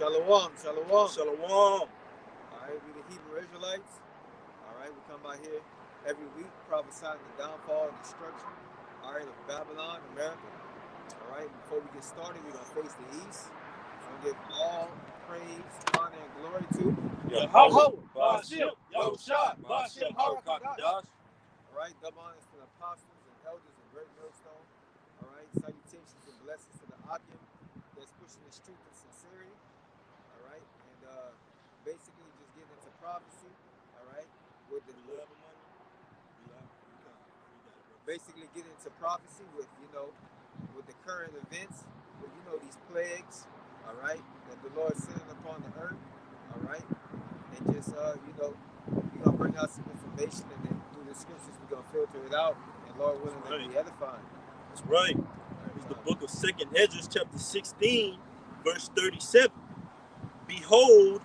Shalom, shalom. Shalom. All right, we the Hebrew Israelites. All right, we come out here every week prophesying the downfall and destruction, all right, of Babylon, America. All right, before we get started, we're going to face the east. We're going to give all praise, honor, and glory to Yahweh, Bashim, Yahushua, Bashim, Harakadash. All right, double honors to the apostles and elders of Great Millstone. All right, salutations and blessings to the Akim that's pushing the truth and sincerity. All right, and basically just getting into prophecy. All right, with the basically getting into prophecy with with the current events, with these plagues. All right, that the Lord sending upon the earth. All right, and just we're gonna bring out some information, and then through the scriptures we're gonna filter it out, and Lord willing, to be edifying. That's right. It's the book of 2nd Esdras, chapter 16, verse 37. Behold,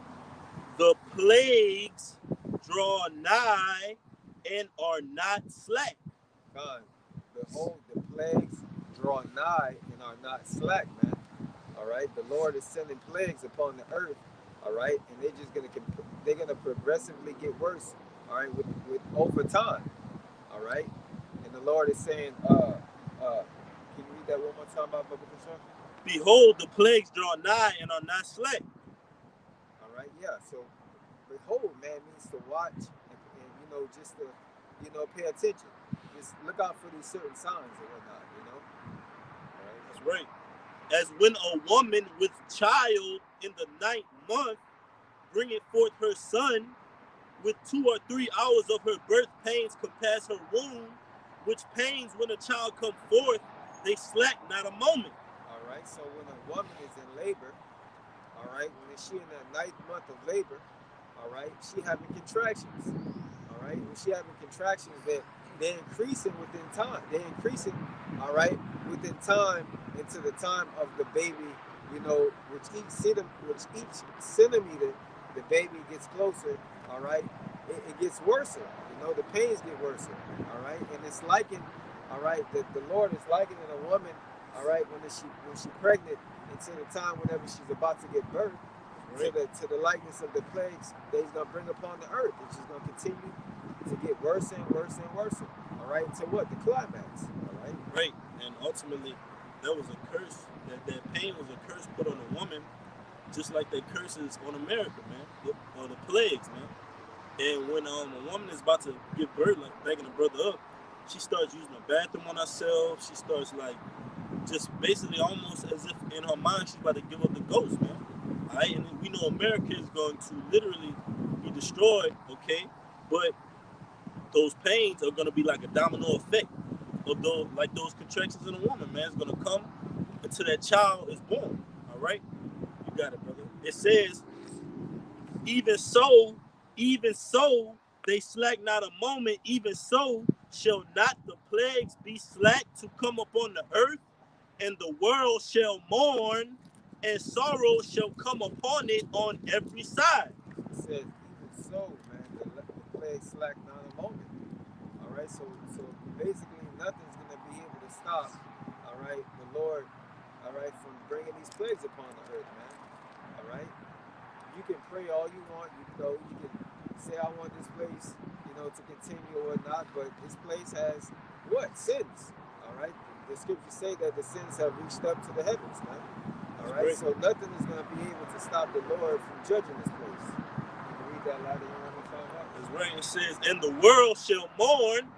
the plagues draw nigh and are not slack. God, behold, the plagues draw nigh and are not slack, man. All right, the Lord is sending plagues upon the earth. All right, and they're gonna progressively get worse. All right, with over time. All right, and the Lord is saying, can you read that one more time about Bible concern? Behold, the plagues draw nigh and are not slack. All right, yeah. So, behold, man, means to watch and just to pay attention. Just look out for these certain signs and whatnot. All right, that's right. As when a woman with child in the 9th month bringeth forth her son, with 2 or 3 hours of her birth pains compass her womb, which pains when a child come forth, they slack not a moment. All right, so when a woman is in labor, all right, when she in the 9th month of labor, all right, she having contractions. All right, when she having contractions, they're increasing within time. They're increasing, all right, within time into the time of the baby, which each centimeter the baby gets closer, all right, it gets worse. The pains get worse, all right, and it's likened, all right, the Lord is likening a woman, all right, when she's pregnant, until the time whenever she's about to give birth, right, to the likeness of the plagues that He's gonna bring upon the earth. It's just gonna continue to get worse and worse and worse. All right, to what? The climax. All right. Right, and ultimately, that was a curse. That pain was a curse put on a woman, just like that curse is on America, man, or the plagues, man. And when a woman is about to give birth, like backing a brother up, she starts using the bathroom on herself. She starts like just basically almost as if in her mind she's about to give up the ghost, man. All right, and we know America is going to literally be destroyed, okay? But those pains are going to be like a domino effect of those contractions in a woman, man. It's going to come until that child is born, all right? You got it, brother. It says, even so, they slack not a moment, even so shall not the plagues be slack to come upon the earth, and the world shall mourn, and sorrow shall come upon it on every side. It says, even so, man, the plagues slack not a moment. All right, so basically nothing's going to be able to stop, all right, the Lord, all right, from bringing these plagues upon the earth, man. All right, you can pray all you want, you can say I want this place, to continue or not, but this place has what? Sins. All right, the scriptures say that the sins have reached up to the heavens, man. All right, so nothing is going to be able to stop the Lord from judging this place. You can read that louder. You want me to find out? That's right. It says, and the world shall mourn,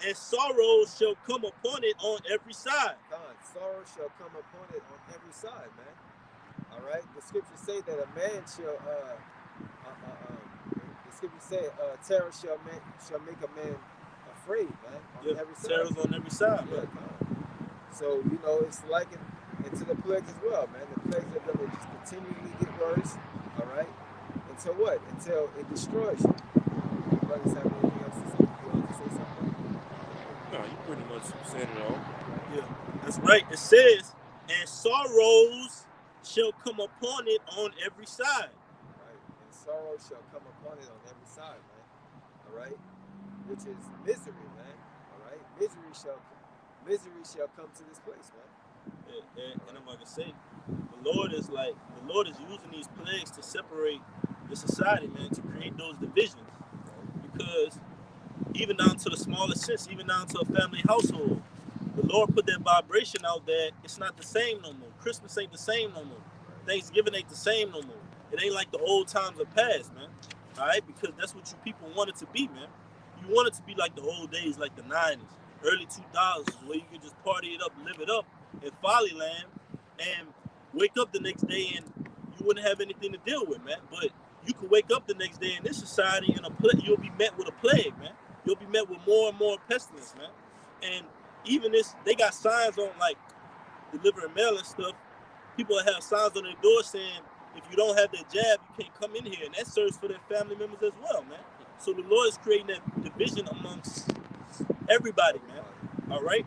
and sorrow shall come upon it on every side. God, sorrow shall come upon it on every side, man. All right, the scriptures say that a man shall, the scriptures say, terror shall make a man afraid, man. On every side. Terror's on every side, man. So it's like into the plagues as well, man. The plagues are going to just continually get worse. All right, until what? Until it destroys you. Brothers have anything else to say? You want to say something? No, you pretty much said it all. Yeah, that's right. It says, and sorrows shall come upon it on every side. Right, and sorrow shall come upon it on every side, man. All right, which is misery, man. All right, misery shall come to this place, man. And if I can say, the Lord is using these plagues to separate the society, man, to create those divisions. Because even down to the smallest sense, even down to a family household, the Lord put that vibration out that it's not the same no more. Christmas ain't the same no more. Thanksgiving ain't the same no more. It ain't like the old times of past, man. All right, because that's what you people want it to be, man. You want it to be like the old days, like the 90s, early 2000s, where you could just party it up, live it up in Follyland, and wake up the next day and you wouldn't have anything to deal with, man. But you could wake up the next day in this society and you'll be met with a plague, man. You'll be met with more and more pestilence, man. And even this, they got signs on like delivering mail and stuff. People have signs on their door saying, if you don't have that jab, you can't come in here. And that serves for their family members as well, man. So the Lord is creating that division amongst everybody, man. All right?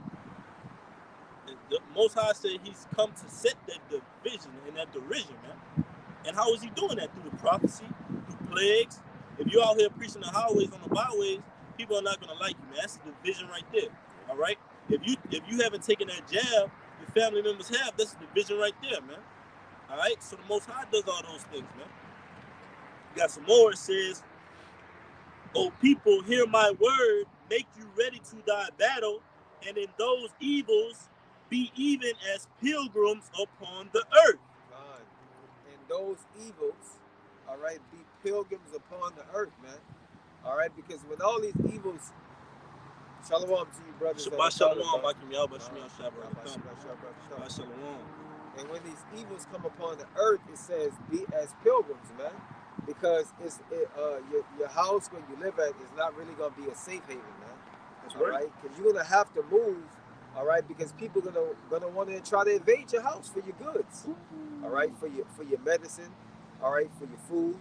The Most High said he's come to set that division and that derision, man. And how is he doing that? Through the prophecy, through plagues. If you're out here preaching the highways on the byways, people are not going to like you, man. That's the division right there. All right? If you haven't taken that jab, your family members have, that's the division right there, man. All right? So the Most High does all those things, man. You got some more. It says, "O people, hear my word, make you ready to thy battle, and in those evils be even as pilgrims upon the earth." And those evils, all right, be pilgrims upon the earth, man. All right, because when all these evils, shalom to you, brothers. Shabbat shalom, shalom. And when these evils come upon the earth, it says, be as pilgrims, man. Because your house where you live at is not really going to be a safe haven, man. That's all right? Because you're going to have to move, all right? Because people are gonna want to try to invade your house for your goods, all right? For your medicine, all right? For your food,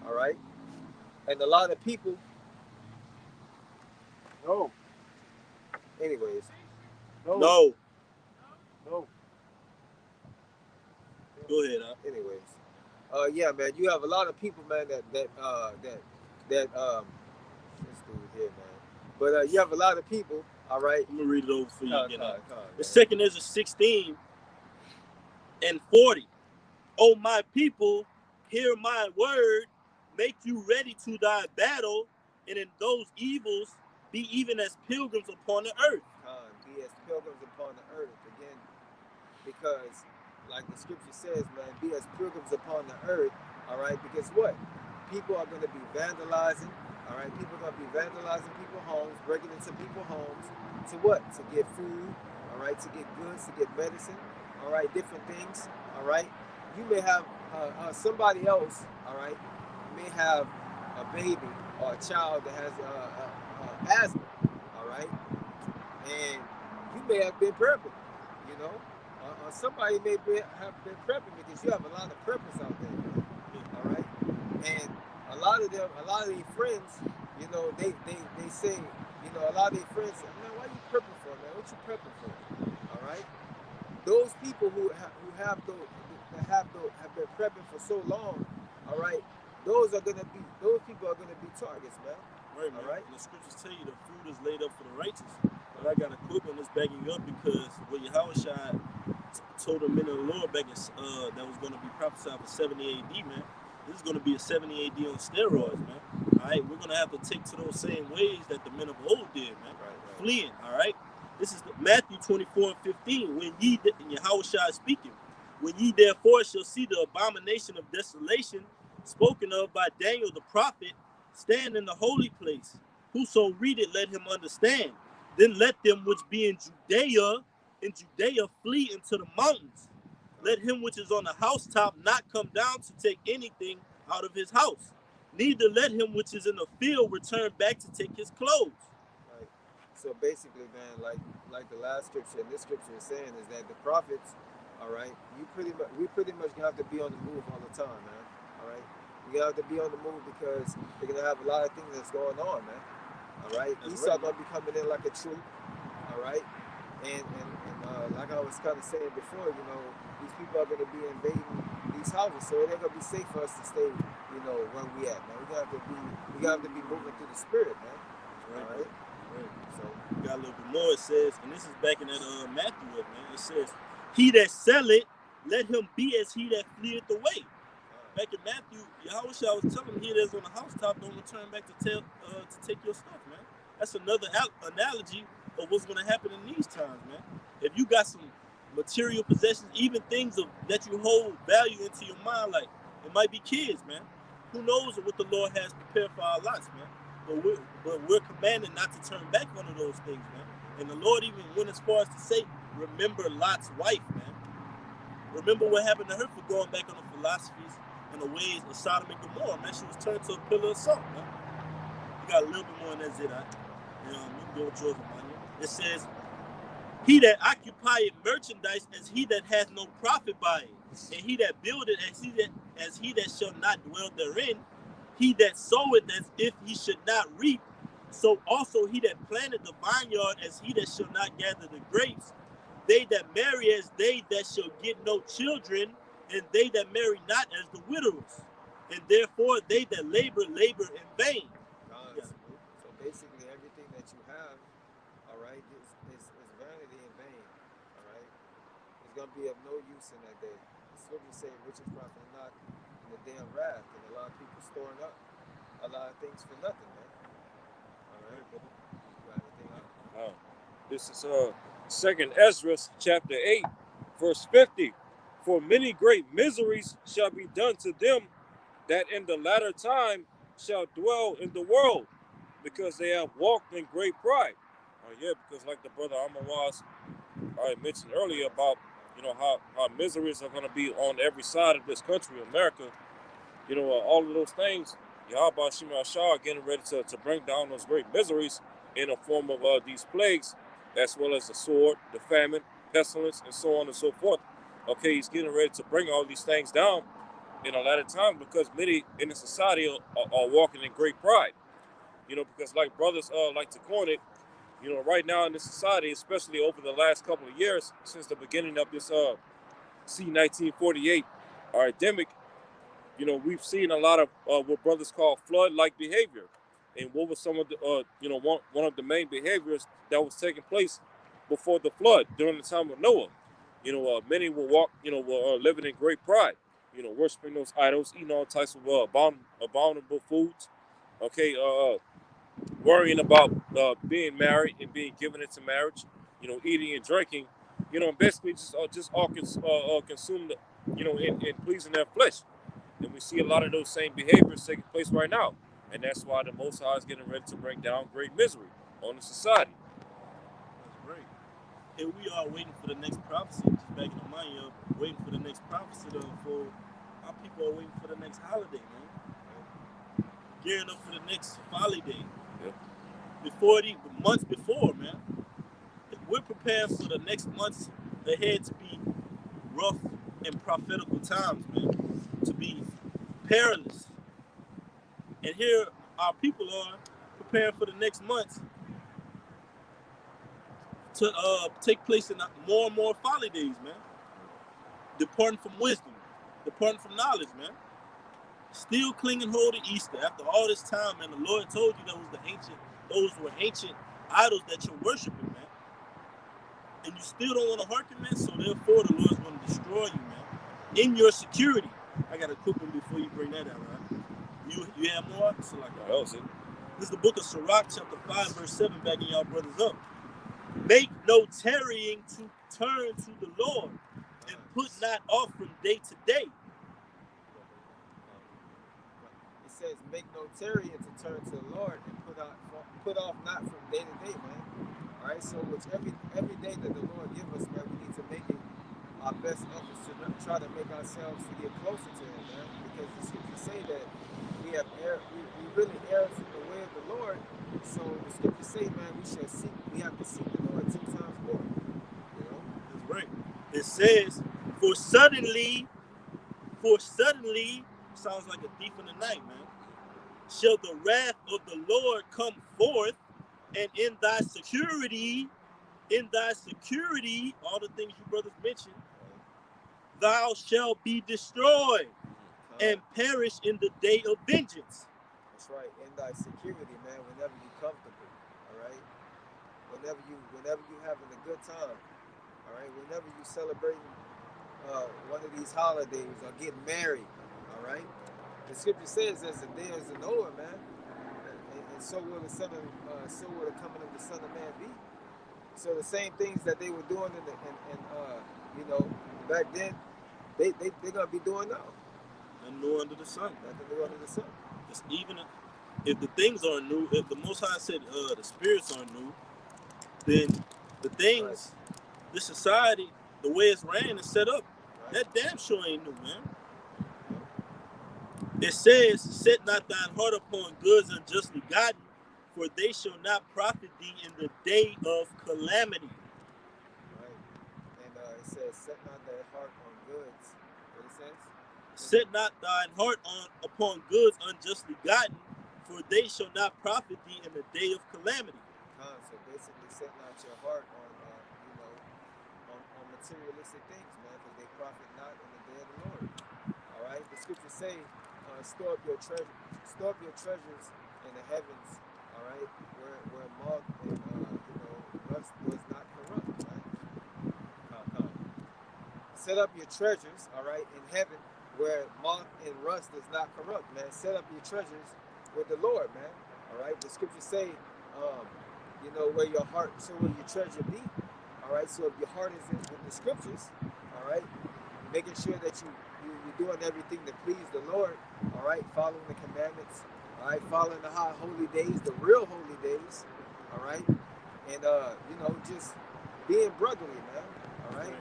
all right? And a lot of people, No. anyways. No. Go ahead, huh? Anyways. Yeah, man, you have a lot of people, man, that this dude here, man. But you have a lot of people, all right? I'm going to read it over for you again. The second is 16 and 40. "O my people, hear my word, make you ready to thy battle, and in those evils be even as pilgrims upon the earth." Be as pilgrims upon the earth, again, because like the scripture says, man, be as pilgrims upon the earth, all right? Because what? People are going to be vandalizing, all right? People are going to be vandalizing people's homes, breaking into people's homes, to what? To get food, all right? To get goods, to get medicine, all right? Different things, all right? You may have somebody else, all right, may have a baby or a child that has asthma, all right? And you may have been prepping, you know? Or somebody may have been prepping because you have a lot of preppers out there, all right? And a lot of their friends, you know, they say, you know, a lot of their friends say, man, why you prepping for, man? What you prepping for, all right? Those people who have been prepping for so long, all right, those people are gonna be targets, man. Right, man. All right. And the scriptures tell you the food is laid up for the righteous. But I got a quote on this backing you up because what Yahushua told the men of the Lord back in, that was going to be prophesied for 70 AD, man. This is going to be a 70 AD on steroids, man. All right, we're going to have to take to those same ways that the men of old did, man. Right. Fleeing, all right? This is Matthew 24 and 15. When ye, Yahushua is speaking, when ye therefore shall see the abomination of desolation spoken of by Daniel the prophet, stand in the holy place. Whoso read it, let him understand. Then let them which be in Judea flee into the mountains. Let him which is on the housetop not come down to take anything out of his house. Neither let him which is in the field return back to take his clothes. Right. So basically, man, like the last scripture and this scripture is saying is that the prophets, all right, we pretty much have to be on the move all the time, man. All right. You have to be on the move because they're gonna have a lot of things that's going on, man. All right. Esau gonna be coming in like a troop, all right. And like I was kind of saying before, you know, these people are going to be invading these houses, so it ain't going to be safe for us to stay, you know, where we at, man. We got to be moving through the spirit, man. Right. All right. So we got a little bit more. It says, and this is back in that Matthew, man. It says, He that selleth, let him be as he that fleeth away. Back in Matthew, Yahweh was telling him, he that's on the housetop don't return back to take your stuff, man. That's another analogy of what's going to happen in these times, man. If you got some material possessions, even things that you hold value into your mind, like it might be kids, man. Who knows what the Lord has prepared for our lives, man. But we're commanded not to turn back one of those things, man. And the Lord even went as far as to say, remember Lot's wife, man. Remember what happened to her for going back on the philosophies and the ways of Sodom and Gomorrah, man. She was turned to a pillar of salt, man. You got a little bit more in that Zidai. You can go with yours, man. It says, he that occupieth merchandise as he that hath no profit by it, and he that buildeth as he that shall not dwell therein, he that soweth as if he should not reap, so also he that planted the vineyard as he that shall not gather the grapes. They that marry as they that shall get no children, and they that marry not as the widowers. And therefore they that labor in vain. So basically everything that you have, all right, is vanity in vain. All right. It's gonna be of no use in that day. The scripture say riches profit not in the day of wrath, and a lot of people storing up a lot of things for nothing, man. All right, brother. You got anything else? This is 2nd Ezra chapter 8, verse 50. For many great miseries shall be done to them that in the latter time shall dwell in the world, because they have walked in great pride. Yeah, because like the brother Amawaz I mentioned earlier about, how miseries are going to be on every side of this country, America. All of those things, Yahweh Shema Shah getting ready to bring down those great miseries in the form of these plagues, as well as the sword, the famine, pestilence, and so on and so forth. Okay, he's getting ready to bring all these things down in a latter time, because many in the society are walking in great pride. Because like brothers like to coin it, right now in this society, especially over the last couple of years, since the beginning of this C-1948 epidemic, we've seen a lot of what brothers call flood-like behavior. And what was some of the, one of the main behaviors that was taking place before the flood during the time of Noah? Many were living in great pride, worshiping those idols, eating all types of abominable foods, okay, worrying about being married and being given into marriage, eating and drinking, and basically just all consumed, in pleasing their flesh. And we see a lot of those same behaviors taking place right now. And that's why the Most High is getting ready to bring down great misery on the society. That's great. And we are waiting for the next prophecy, just back in the mind of waiting for the next prophecy to unfold. Our people are waiting for the next holiday, man. Gearing up for the next holiday. Yep. Before the months before, man. We're preparing for the next months ahead to be rough and prophetical times, man. To be perilous. And here our people are preparing for the next months to take place in more and more folly days, man. Departing from wisdom, departing from knowledge, man. Still clinging hold to Easter after all this time, man. The Lord told you those were ancient idols that you're worshiping, man. And you still don't want to hearken, man. So therefore, the Lord's going to destroy you, man. In your security. I got a quick one before you bring that out, right? You have more? So like, that was it. This is the book of Sirach, chapter 5, verse 7, backing y'all brothers up. Make no tarrying to turn to the Lord, and put not off from day to day. It says, make no tarrying to turn to the Lord, and put off not from day to day, man. All right, so which every day that the Lord gives us, man, we need to make it our best efforts to try to make ourselves to get closer to Him, man. Because the scriptures say that we really err from the way of the Lord. So the scriptures say, man, we have to seek the Lord 10 times more. That's right. It says, for suddenly, sounds like a thief in the night, man. Shall the wrath of the Lord come forth, and in thy security, all the things you brothers mentioned, thou shalt be destroyed and perish in the day of vengeance. That's right. In thy security, man, whenever you're comfortable, all right? Whenever you having a good time, All right, whenever you celebrating one of these holidays or getting married, all right, the scripture says, "As the day is the Noah, man, and so will the son of, so will the coming of the Son of Man be." So the same things that they were doing you know, back then, they're gonna be doing now. And new under the sun. Nothing new under the sun. It's even if the things aren't new, if the Most High said the spirits aren't new, then the things, the society, the way it's ran is set up, that damn sure ain't new, man. It says, "Set not thine heart upon goods unjustly gotten, for they shall not profit thee in the day of calamity." Right. And it says, "Set not thy heart on goods." What it says? "Set not thine heart upon goods unjustly gotten, for they shall not profit thee in the day of calamity." So basically, setting out your heart on, on materialistic things, man, because they profit not in the day of the Lord. All right. The scriptures say, store up your treasures in the heavens. All right, where moth and rust does not corrupt. Right. Set up your treasures, all right, in heaven, where moth and rust does not corrupt, man. Set up your treasures with the Lord, man. All right. The scriptures say, where your heart, so will your treasure be. All right. So if your heart is in the scriptures, all right, making sure that you're doing everything to please the Lord. All right. Following the commandments. All right. Following the high holy days, the real holy days. All right. And just being brotherly, man. All right.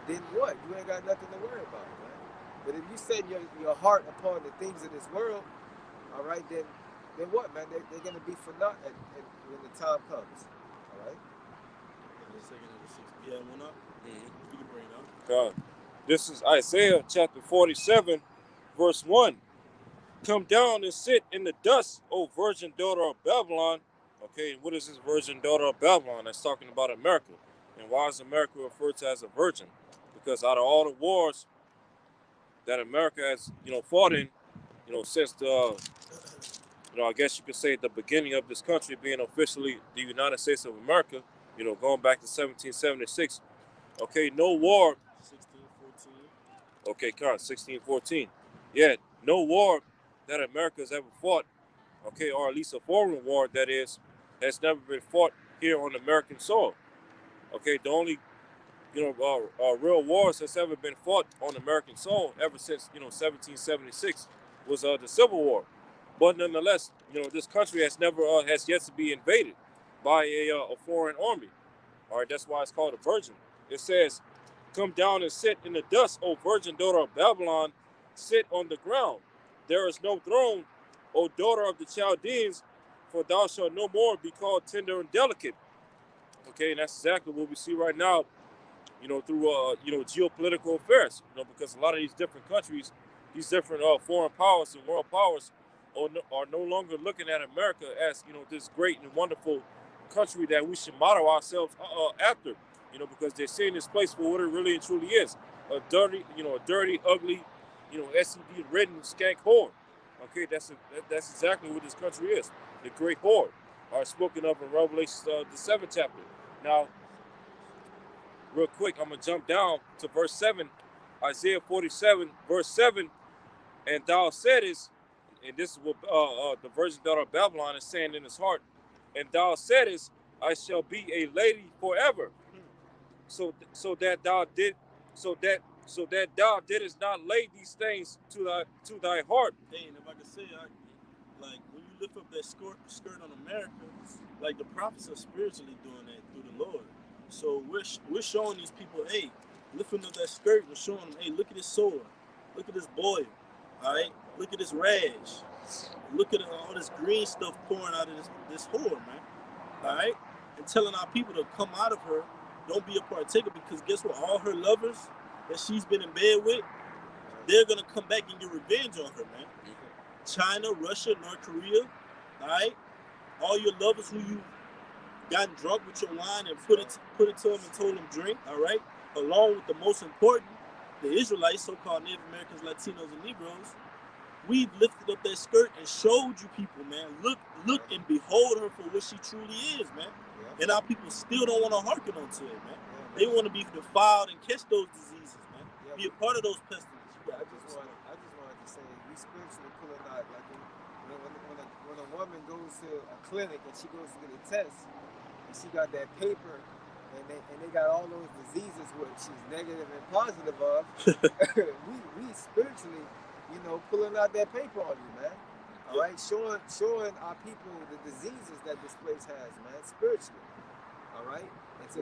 Then what? You ain't got nothing to worry about, man. But if you set your heart upon the things of this world, all right, then what, man? They're going to be for naught when the time comes. All right? Yeah, one up. You can bring it up. God. This is Isaiah chapter 47, verse 1. "Come down and sit in the dust, O virgin daughter of Babylon." Okay, and what is this virgin daughter of Babylon? That's talking about America. And why is America referred to as a virgin? Because out of all the wars that America has, fought in, since the, I guess you could say the beginning of this country being officially the United States of America, going back to 1776. Okay, no war. 1614. Okay, 1614. Yeah, no war that America has ever fought, okay, or at least a foreign war that is, has never been fought here on American soil. Okay, the only, real wars that's ever been fought on American soil ever since, 1776 was the Civil War. But nonetheless, this country has yet to be invaded by a foreign army. All right, that's why it's called a virgin. It says, "Come down and sit in the dust, O virgin daughter of Babylon, sit on the ground. There is no throne, O daughter of the Chaldeans, for thou shalt no more be called tender and delicate." Okay, and that's exactly what we see right now, through geopolitical affairs, because a lot of these different countries, these different foreign powers and world powers are no longer looking at America as, this great and wonderful country that we should model ourselves after, because they're seeing this place for what it really and truly is, a dirty, ugly, SED ridden skank whore. Okay, that's exactly what this country is, the great whore, are spoken of in Revelation, the 7th chapter. Now, real quick, I'm going to jump down to verse 7, Isaiah 47, verse 7. "And thou saidest," and this is what the virgin daughter of Babylon is saying in his heart, "and thou saidest, I shall be a lady forever. So that thou didst not lay these things to thy heart." Hey, and if I could say, like when you lift up that skirt on America, like the prophets are spiritually doing that through the Lord. So we're showing these people, hey, lifting up that skirt and showing them, hey, look at this sword, look at this boil, all right, look at this rash, look at all this green stuff pouring out of this whore, man, all right, and telling our people to come out of her, don't be a partaker, because guess what? All her lovers that she's been in bed with, they're gonna come back and get revenge on her, man. China, Russia, North Korea, all right, all your lovers who you gotten drunk with your wine and put it to them and told them drink, all right, along with the most important, the Israelites, so-called Native Americans, Latinos, and Negroes. We've lifted up that skirt and showed you people, man, look and behold her for what she truly is, man. And our people still don't want to hearken onto it, man. They want to be defiled and catch those diseases, man. Yeah, Be a part of those pestilence. I just wanted to say, we spiritually pulling out, like when a woman goes to a clinic and she goes to get a test, and she got that paper, and they got all those diseases what she's negative and positive of. we spiritually, pulling out that paper on you, man. All right, showing our people the diseases that this place has, man, spiritually. All right, and to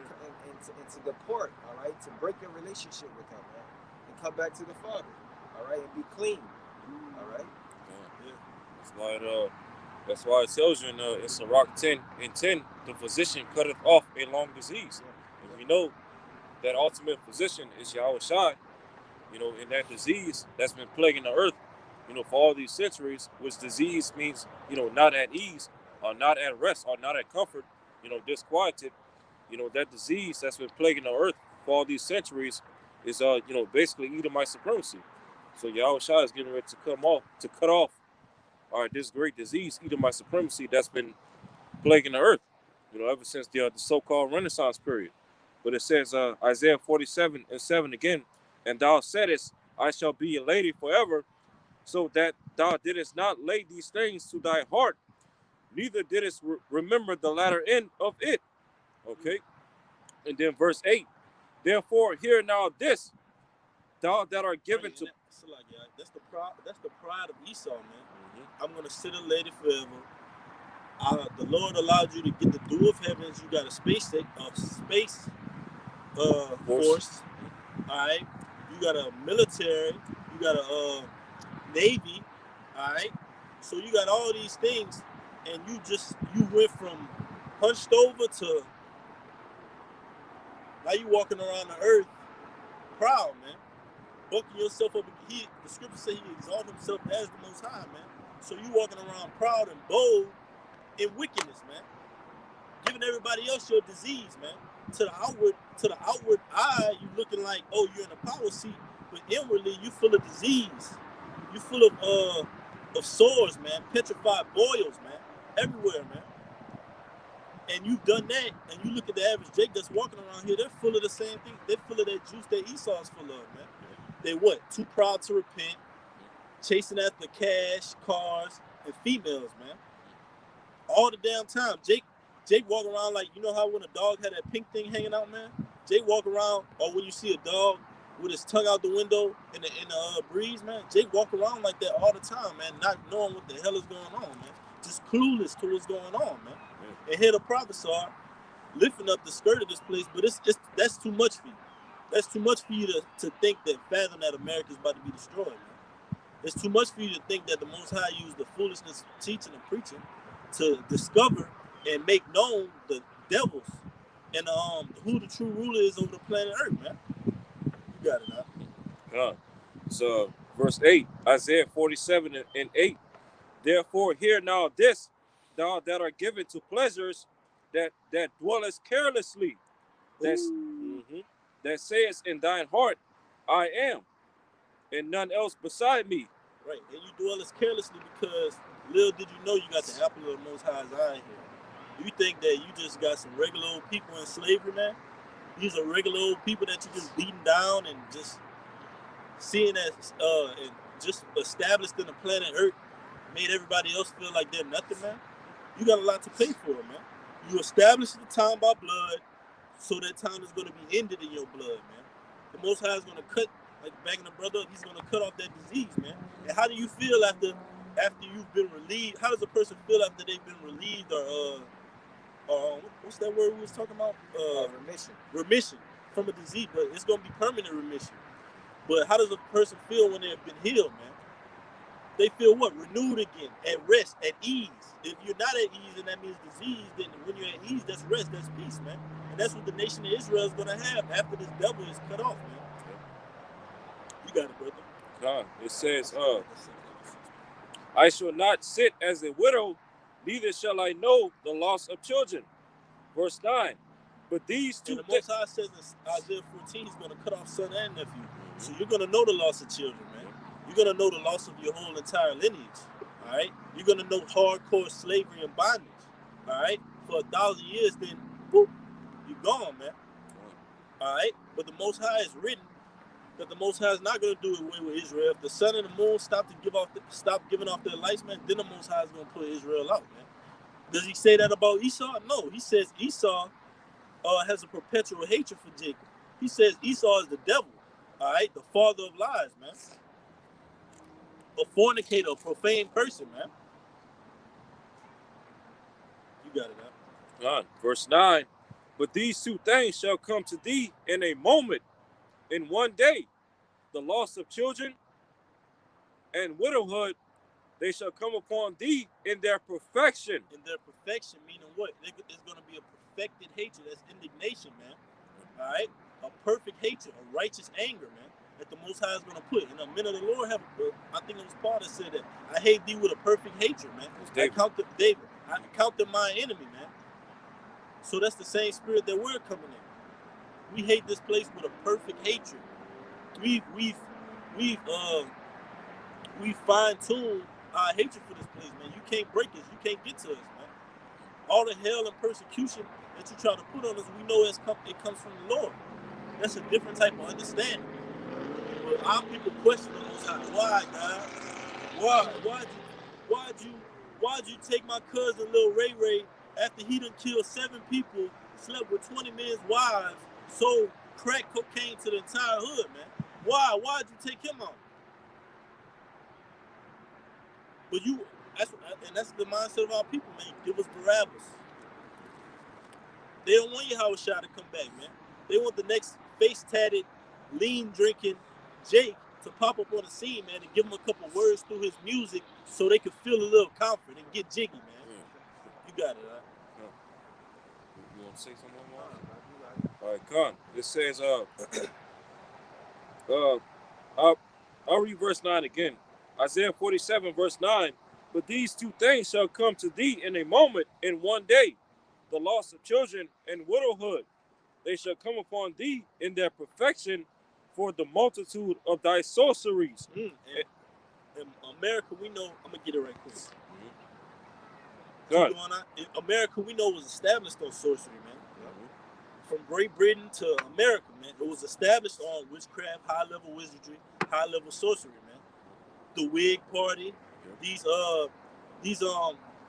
depart, all right, to break your relationship with him, man, and come back to the Father, all right, and be clean, all right. Yeah. That's why it tells you in Sirach 10:10, the physician cutteth off a long disease. Yeah. And we know that ultimate physician is Yahweh Shai, in that disease that's been plaguing the earth, for all these centuries, which disease means, not at ease, or not at rest, or not at comfort, disquieted. That disease that's been plaguing the earth for all these centuries is, basically Edomite supremacy. So Yahweh Shai is getting ready to cut off, all right, this great disease, Edomite supremacy, that's been plaguing the earth, ever since the so-called Renaissance period. But it says, Isaiah 47:7 again, and thou saidest, I shall be a lady forever, so that thou didst not lay these things to thy heart, neither didst remember the latter end of it. Okay? And then verse 8, therefore hear now this, thou that are given to... That's the pride of Esau, man. Mm-hmm. I'm going to sit a lady forever. The Lord allowed you to get the dew of heavens. You got a space force. All right. You got a military. You got a navy. All right. So you got all these things, and you went from hunched over to now you walking around the earth proud, man. Bucking yourself up. The scripture says he exalted himself as the Most High, man. So you walking around proud and bold in wickedness, man. Giving everybody else your disease, man. To the outward eye, you looking like, oh, you're in a power seat, but inwardly you full of disease. You full of sores, man. Petrified boils, man. Everywhere, man. And you've done that, and you look at the average Jake that's walking around here, they're full of the same thing. They're full of that juice that Esau's full of, man. They what? Too proud to repent, chasing after cash, cars, and females, man. All the damn time. Jake walk around like, you know how when a dog had that pink thing hanging out, man? Jake walk around, or when you see a dog with his tongue out the window in the breeze, man, Jake walk around like that all the time, man, not knowing what the hell is going on, man. Just clueless to what's going on, man. And here the prophets are lifting up the skirt of this place, but that's too much for you. That's too much for you to think that, fathom that America is about to be destroyed, man. It's too much for you to think that the Most High used the foolishness of teaching and preaching to discover and make known the devils and who the true ruler is over the planet Earth, man. You got it, now. So verse 8, Isaiah 47:8. Therefore hear now this, thou that are given to pleasures, that dwellest carelessly, that sayest in thine heart, I am, and none else beside me. Right, and you dwellest carelessly because little did you know you got the apple of the Most High's eye here. You think that you just got some regular old people in slavery, man? These are regular old people that you just beating down and just seeing as and just established in the planet Earth, made everybody else feel like they're nothing, man. You got a lot to pay for, man. You established the time by blood, so that time is going to be ended in your blood, man. The Most High is going to cut, like banging a brother up, he's going to cut off that disease, man. And how do you feel after you've been relieved? How does a person feel after they've been relieved or what's that word we was talking about? Remission from a disease, but it's going to be permanent remission. But how does a person feel when they've been healed, man? They feel what? Renewed again, at rest, at ease. If you're not at ease, and that means disease, then when you're at ease, that's rest, that's peace, man. And that's what the nation of Israel is going to have after this devil is cut off, man. You got it, brother. It says, I shall not sit as a widow, neither shall I know the loss of children. Verse 9. But these two... And the Most High says in Isaiah 14, he's going to cut off son and nephew. So you're going to know the loss of children, man. You're going to know the loss of your whole entire lineage, all right? You're going to know hardcore slavery and bondage, all right? For 1,000 years, then, boop, you're gone, man. All right, but the Most High is written that the Most High is not going to do away with Israel. If the sun and the moon stop giving off their lights, man, then the Most High is going to put Israel out, man. Does he say that about Esau? No, he says Esau has a perpetual hatred for Jacob. He says Esau is the devil, all right, the father of lies, man. A fornicator, a profane person, man. You got it, man. God. Verse 9. But these two things shall come to thee in a moment, in one day. The loss of children and widowhood, they shall come upon thee in their perfection. In their perfection, meaning what? It's going to be a perfected hatred. That's indignation, man. All right? A perfect hatred, a righteous anger, man, that the Most High is going to put. In a minute of the Lord, I think it was Paul that said that. I hate thee with a perfect hatred, man. I count them my enemy, man. So that's the same spirit that we're coming in. We hate this place with a perfect hatred. We've fine-tuned our hatred for this place, man. You can't break us. You can't get to us, man. All the hell and persecution that you try to put on us, we know it comes from the Lord. That's a different type of understanding. But our people question the Most High. Why, God? Why'd you take my cousin, Lil Ray Ray, after he done killed 7 people, slept with 20 men's wives, sold crack cocaine to the entire hood, man? Why'd you take him out? But that's the mindset of our people, man. Give us Barabbas. They don't want Yahushua to come back, man. They want the next face-tatted, lean-drinking Jake to pop up on the scene, man, and give him a couple words through his music so they can feel a little comfort and get jiggy, man. Yeah. You got it, all right? You want to say something more? All right, Con. It says, I'll read verse 9 again. Isaiah 47, verse 9. But these two things shall come to thee in a moment, in one day. The loss of children and widowhood, they shall come upon thee in their perfection for the multitude of thy sorceries. In America, we know, I'm going to get it right quick. America, we know, was established on sorcery, man. From Great Britain to America, man, it was established on witchcraft, high-level wizardry, high-level sorcery, man. The Whig Party, these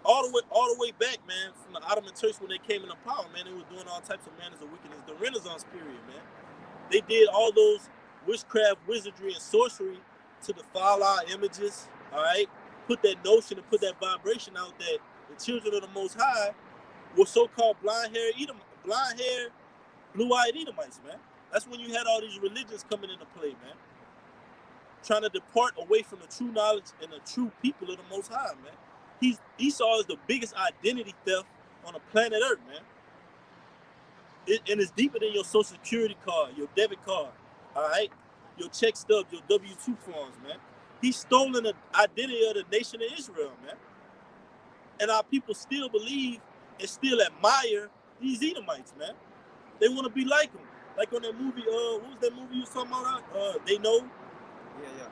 all the way back, man, from the Ottoman Turks when they came into power, man, they were doing all types of manners of wickedness. The Renaissance period, man, they did all those witchcraft, wizardry, and sorcery to defile our images, all right? Put that notion and put that vibration out that the children of the Most High were so-called blind-haired, blue-eyed Edomites, man. That's when you had all these religions coming into play, man. Trying to depart away from the true knowledge and the true people of the Most High, man. Esau is the biggest identity theft on the planet Earth, man. And it's deeper than your social security card, your debit card, all right? Your check stubs, your W-2 forms, man. He's stolen the identity of the nation of Israel, man. And our people still believe and still admire these Edomites, man. They want to be like them. Like on that movie, what was that movie you was talking about? They Know? Yeah.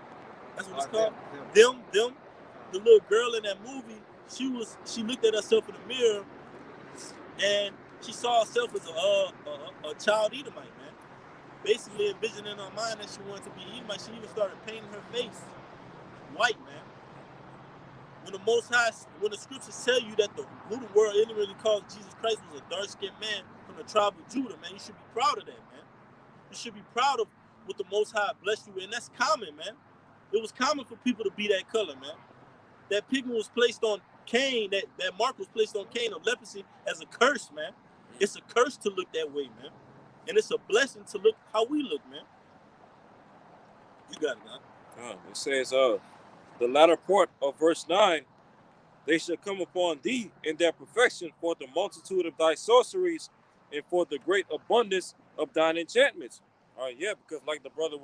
That's what it's called? Them. The little girl in that movie, she looked at herself in the mirror and she saw herself as a child Edomite, man. Basically envisioning in her mind that she wanted to be Edomite. She even started painting her face white, man. When the scriptures tell you that who the world really calls Jesus Christ was a dark-skinned man from the tribe of Judah, man, you should be proud of that, man. You should be proud of what the Most High blessed you with, and that's common, man. It was common for people to be that color, man. That pigment was placed on Cain, that mark was placed on Cain of leprosy as a curse, man. It's a curse to look that way, man. And it's a blessing to look how we look, man. You got it, man. It says, the latter part of verse 9, they shall come upon thee in their perfection for the multitude of thy sorceries and for the great abundance of thine enchantments. Yeah, because like the brother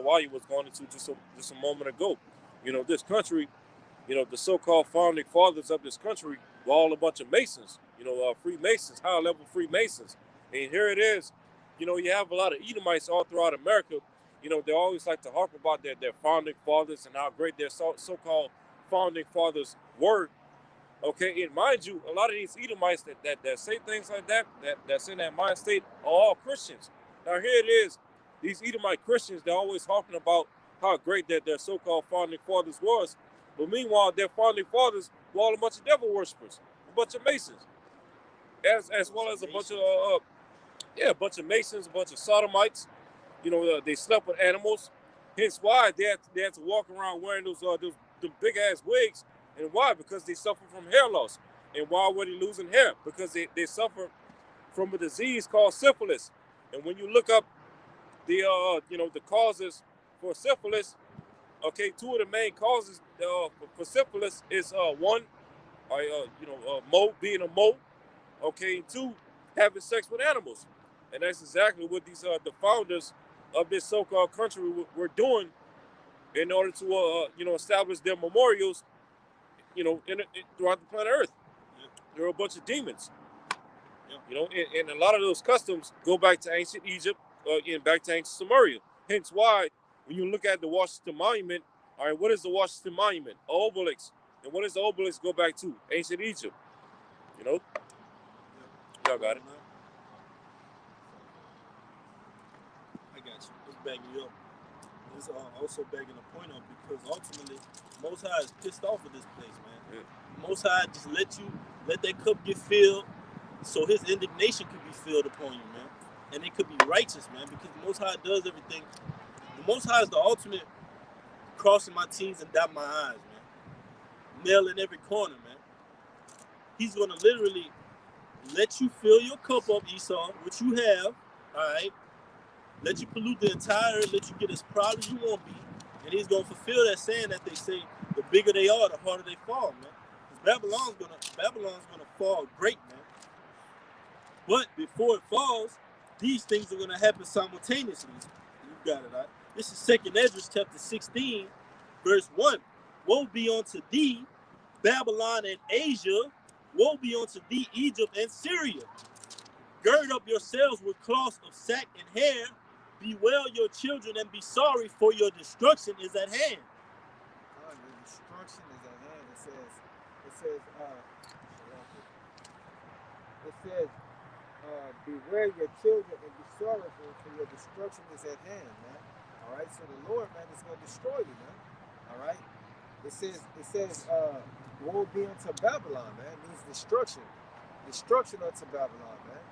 Wally was going into just a moment ago, this country, the so-called founding fathers of this country were all a bunch of Masons, Freemasons, high-level Freemasons. And here it is, you have a lot of Edomites all throughout America. They always like to harp about their founding fathers and how great their so-called founding fathers were. Okay, and mind you, a lot of these Edomites that say things like that that's in that mind state are all Christians. Now here it is. These Edomite Christians, they're always talking about how great that their so-called founding fathers was. But meanwhile, their founding fathers were all a bunch of devil worshippers, a bunch of Masons, as well as a bunch of a bunch of Masons, a bunch of Sodomites. You know, they slept with animals. Hence why they had to walk around wearing those big ass wigs. And why? Because they suffer from hair loss. And why were they losing hair? Because they suffer from a disease called syphilis. And when you look up the the causes for syphilis, okay, two of the main causes for syphilis is one, being a mole, okay, and two, having sex with animals. And that's exactly what these the founders of this so-called country were doing in order to establish their memorials, throughout the planet Earth. Yeah. There are a bunch of demons. Yeah. And a lot of those customs go back to ancient Egypt, and back to ancient Sumeria. Hence why, when you look at the Washington Monument, all right, what is the Washington Monument? An obelisk. And what does the obelisk go back to? Ancient Egypt. Yeah. Y'all got it. I got you. It's backing you up. It's also backing the point up because ultimately, Most High is pissed off at this place, man. Yeah. Most High just let that cup get filled, so His indignation could be filled upon you, man, and it could be righteous, man, because the Most High does everything. The Most High is the ultimate crossing my T's and dot my I's, man. Nail in every corner, man. He's gonna literally let you fill your cup up, Esau, which you have, all right. Let you pollute the entire earth, let you get as proud as you want to be. And He's going to fulfill that saying that they say, the bigger they are, the harder they fall, man. Because Babylon's gonna fall great, man. But before it falls, these things are going to happen simultaneously. You got it, right? This is 2nd Esdras chapter 16, verse 1. Woe be unto thee, Babylon and Asia. Woe be unto thee, Egypt and Syria. Gird up yourselves with cloths of sack and hair. Bewail your children and be sorry, for your destruction is at hand. The destruction is at hand. It says, beware your children and be sorrowful, for your destruction is at hand, man. All right, so the Lord, man, is going to destroy you, man. All right. It says, woe be unto Babylon, man. It means destruction. Destruction unto Babylon, man.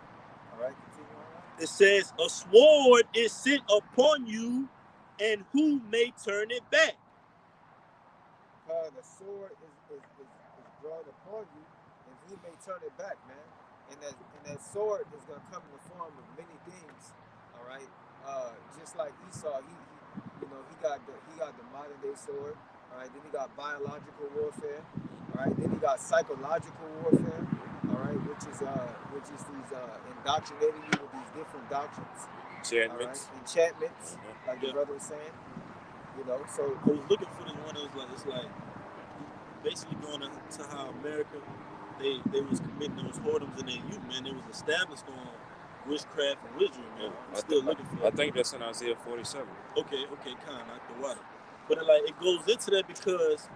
All right, continue on. It says, a sword is sent upon you, and who may turn it back? The sword is drawn upon you, and who may turn it back, man? And that sword is going to come in the form of many things. All right, just like Esau, he got the modern day sword. All right, then he got biological warfare. All right, then he got psychological warfare. All right, which is these indoctrinating you with these different doctrines. Enchantments. Right? Enchantments, like the brother was saying. So I was looking for this one. It's like basically going to how America they was committing those whoredoms in their youth, man. They was established on witchcraft and wizardry, man. I'm still looking for it. I think that's in Isaiah 47. Okay, kind of the water. But it goes into that because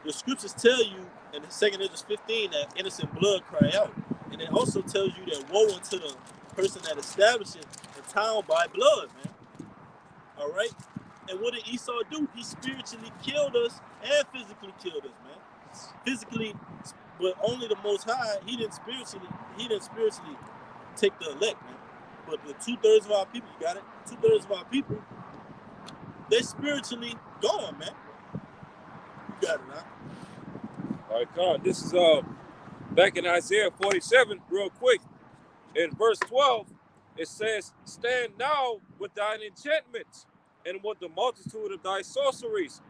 the scriptures tell you in 2nd Esdras 15 that innocent blood cry out. And it also tells you that woe unto the person that establishes a town by blood, man. All right? And what did Esau do? He spiritually killed us and physically killed us, man. Physically, but only the Most High, he didn't spiritually take the elect, man. But the 2/3 of our people, you got it? 2/3 of our people, they're spiritually gone, man. You got it, huh? All right, Con, this is back in Isaiah 47, real quick. In verse 12, it says, stand now with thine enchantments and with the multitude of thy sorceries,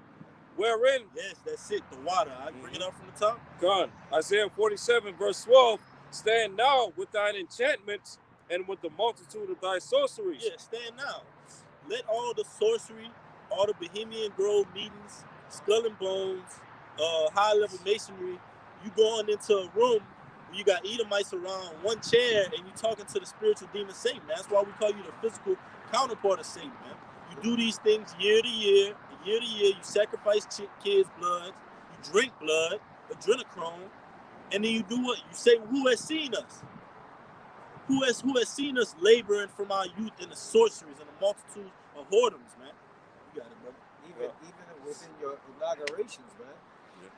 wherein... Yes, that's it, the water. I bring it up from the top. Con, Isaiah 47, verse 12, stand now with thine enchantments and with the multitude of thy sorceries. Yeah, stand now. Let all the sorcery, all the Bohemian Grove meetings, Skull and Bones, high-level masonry, you going into a room where you got Edomites around one chair and you talking to the spiritual demon Satan. That's why we call you the physical counterpart of Satan, man. You do these things year to year. You sacrifice kids' blood, you drink blood, adrenochrome, and then you do what? You say, who has seen us? Who has seen us laboring from our youth in the sorceries and the multitude of whoredoms, man? You got it, brother. Even within your inaugurations, man.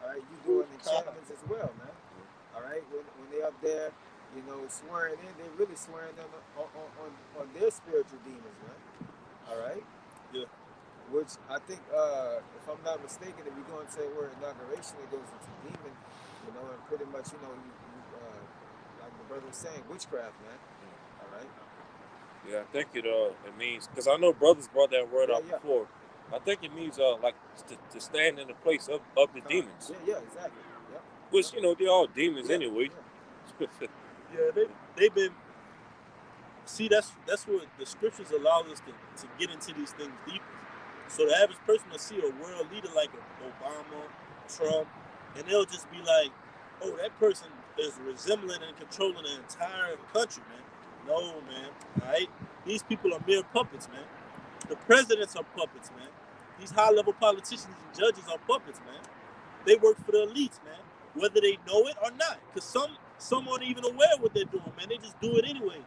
All right, you doing enchantments as well, man. All right, when they up there, you know, swearing in, they really swearing on their spiritual demons, man. All right. Yeah. Which I think, if I'm not mistaken, if you go and say word inauguration, it goes into demon, you know, and pretty much, you know, like the brother was saying, witchcraft, man. All right. Yeah, I think it means, because I know brothers brought that word out before. I think it means like to stand in the place of the demons. Yeah, exactly. Yep. Which, you know, they're all demons anyway. Yeah, they've been. See, that's what the scriptures allow us to get into these things deeper. So the average person will see a world leader like Obama, Trump, and they'll just be like, "Oh, that person is resembling and controlling the entire country, man." No, man. All right, these people are mere puppets, man. The presidents are puppets, man. These high-level politicians and judges are puppets, man. They work for the elites, man, whether they know it or not. Because some aren't even aware of what they're doing, man. They just do it anyways.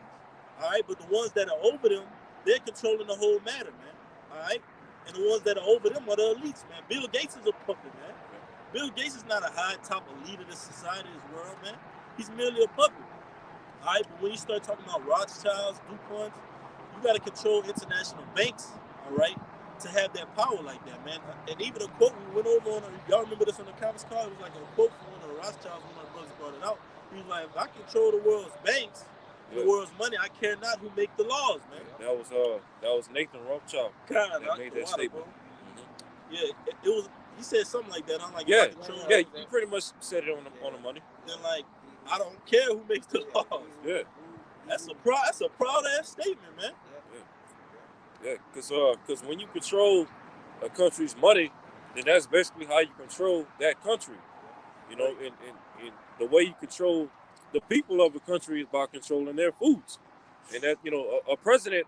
All right, but the ones that are over them, they're controlling the whole matter, man. All right, and the ones that are over them are the elites, man. Bill Gates is a puppet, man. Bill Gates is not a high top elite of the society, this world, man. He's merely a puppet. All right, but when you start talking about Rothschilds, DuPonts, you got to control international banks, all right, to have that power like that, man. And even a quote we went over on, y'all remember this on the conference call? It was like a quote from one of the Rothschilds when my brothers brought it out. He was like, if I control the world's banks, the world's money, I care not who make the laws, man. That was Nathan Rothschild that made that statement. Yeah, it was. He said something like that. I'm like, yeah, you pretty much said it on the money. Then like, I don't care who makes the laws. Yeah, that's a proud ass statement, man. Yeah, because when you control a country's money, then that's basically how you control that country. You know, in the way you control the people of a country is by controlling their foods, and that, you know, a president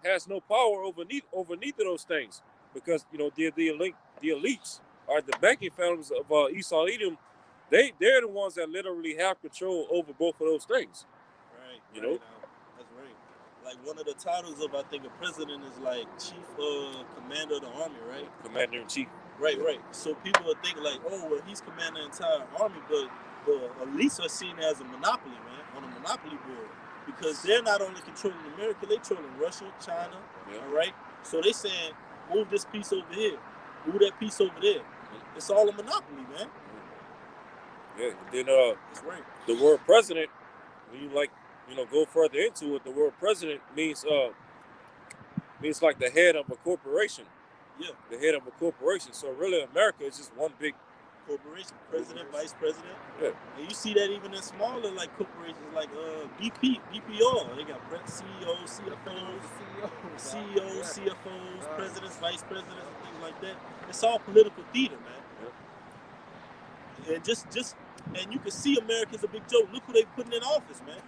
has no power over neither of those things, because, you know, the elites are the banking families of Esau Edom. They're the ones that literally have control over both of those things. Right. You know, that's right. Like one of the titles of, I think, a president is like chief commander of the army, right? Commander in chief. Right. So people would think like, oh, well, he's commanding the entire army, but the elites are seen as a monopoly, man, on a monopoly board, because they're not only controlling America, they're controlling Russia, China, all right? So they saying, move this piece over here, move that piece over there. It's all a monopoly, man. Yeah. Then that's right. The word president, when you go further into it, the word president means like the head of a corporation. Yeah. The head of a corporation. So really, America is just one big corporation, president, vice president. Yeah. And you see that even in smaller like corporations like BPO. They got CEOs, CFOs, presidents, vice presidents, and things like that. It's all political theater, man. Yeah. And and you can see America's a big joke. Look who they putting in office, man.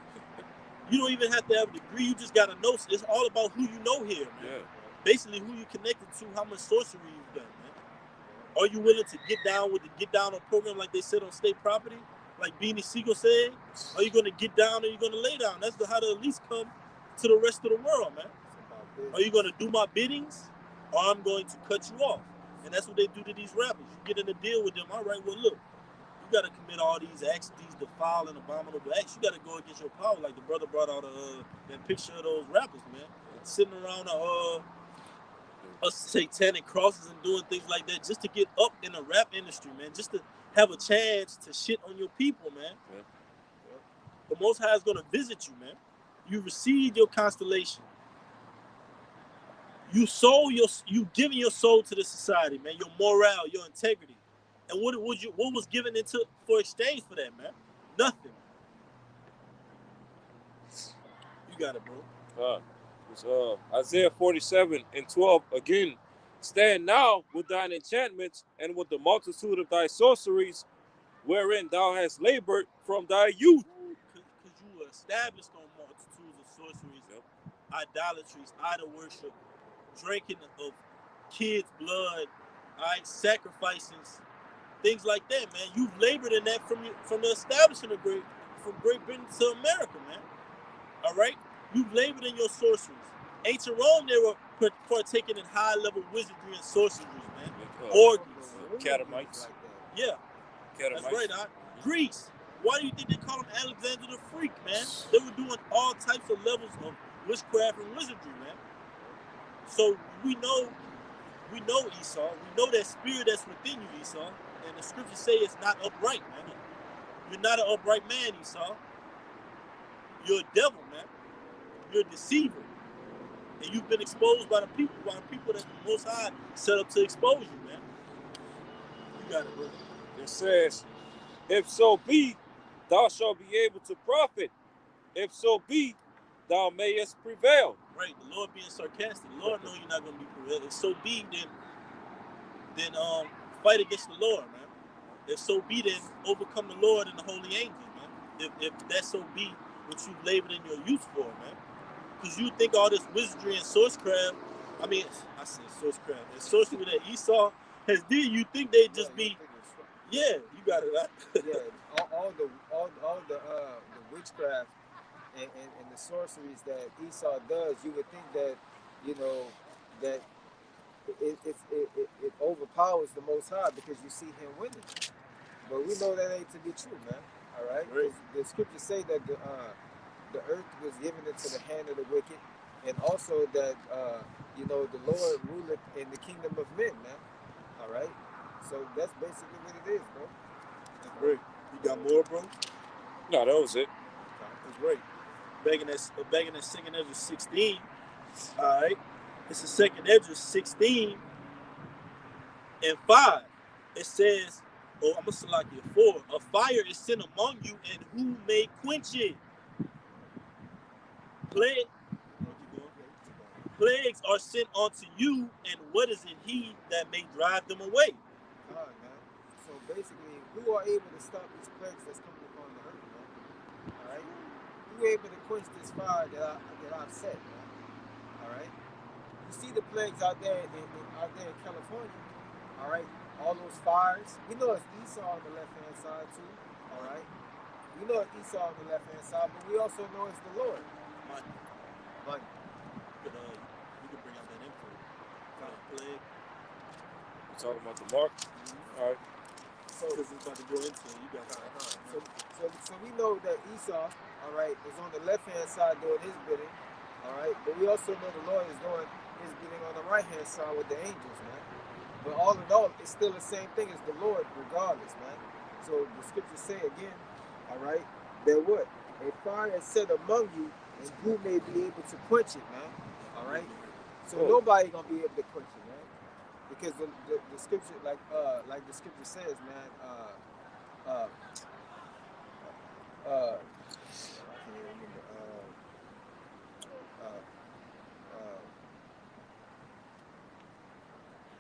You don't even have to have a degree. You just got to know. It's all about who you know here, man. Yeah. Basically, who you connected to, how much sorcery you've done, man. Are you willing to get down with the get down on program like they said on state property? Like Beanie Siegel said? Are you going to get down or are you going to lay down? That's how the elites come to the rest of the world, man. Are you going to do my biddings or I'm going to cut you off? And that's what they do to these rappers. You get in a deal with them. All right, well, look, you got to commit all these acts, these defile and abominable acts. You got to go against your power. Like the brother brought out that picture of those rappers, man, sitting around a satanic crosses and doing things like that just to get up in the rap industry, man, just to have a chance to shit on your people, man. Yeah. The Most High is going to visit you, man. You received your constellation. You giving your soul to the society, man, your morale, your integrity. And what was given for exchange for that, man? Nothing. You got it, bro. It's Isaiah 47:12 again. Stand now with thine enchantments and with the multitude of thy sorceries, wherein thou hast labored from thy youth. Because you were established on multitudes of sorceries, idolatries, idol worship, drinking of kids' blood, sacrifices, things like that, man. You've labored in that from the establishment of from Great Britain to America, man. All right, you've labored in your sorceries. Ancient Rome, they were partaking in high-level wizardry and sorceries, man. Orgies. Catamites. Yeah, Catamites. that's right. Greece. Why do you think they call him Alexander the Freak, man? They were doing all types of levels of witchcraft and wizardry, man. So we know Esau. We know that spirit that's within you, Esau. And the scriptures say it's not upright, man. You're not an upright man, Esau. You're a devil, man. You're a deceiver. And you've been exposed by the people that the Most High set up to expose you, man. You got it, brother. It says, if so be, thou shalt be able to profit. If so be, thou mayest prevail. Right, the Lord being sarcastic. The Lord know you're not going to be prevailed. If so be, then fight against the Lord, man. If so be, then overcome the Lord and the holy angels, man. If that so be what you've labored in your youth for, man. Because you think all this wizardry and sorcery, and sorcery that Esau has did, you think they'd just be, you got it, right? Yeah, all the witchcraft and the sorceries that Esau does, you would think that, you know, that it overpowers the Most High because you see him winning. But we know that ain't to be true, man. All right? The scriptures say that the earth was given into the hand of the wicked, and also that, you know, the Lord ruleth in the kingdom of men, man. All right? So that's basically what it is, bro. That's great. You got more, bro? No, that was it. That's great. Back in that second Ezra 16, all right? It's the second Ezra 16 and 5. It says, I'm going to select you 4. A fire is sent among you, and who may quench it? Plagues are sent unto you, and what is in he that may drive them away? All right, man. So basically, who are able to stop these plagues that's coming upon the earth, man? All right? Who are able to quench this fire that I've set, man? All right? You see the plagues out there in California, all right? All those fires. We know it's Esau on the left-hand side, too, all right? We know it's Esau on the left-hand side, but we also know it's the Lord. Money. You can bring out that info. Plague. We're talking about the mark. Mm-hmm. All right. So because we're about to go into it, you got so we know that Esau, all right, is on the left-hand side doing his bidding, all right? But we also know the Lord is doing his bidding on the right-hand side with the angels, man. But all in all, it's still the same thing as the Lord, regardless, man. So the scriptures say again, all right, that what? A fire is set among you, and who may be able to quench it, man? All right? So nobody gonna be able to quench it, man. Because the scripture, like the scripture says, man, I can't even remember.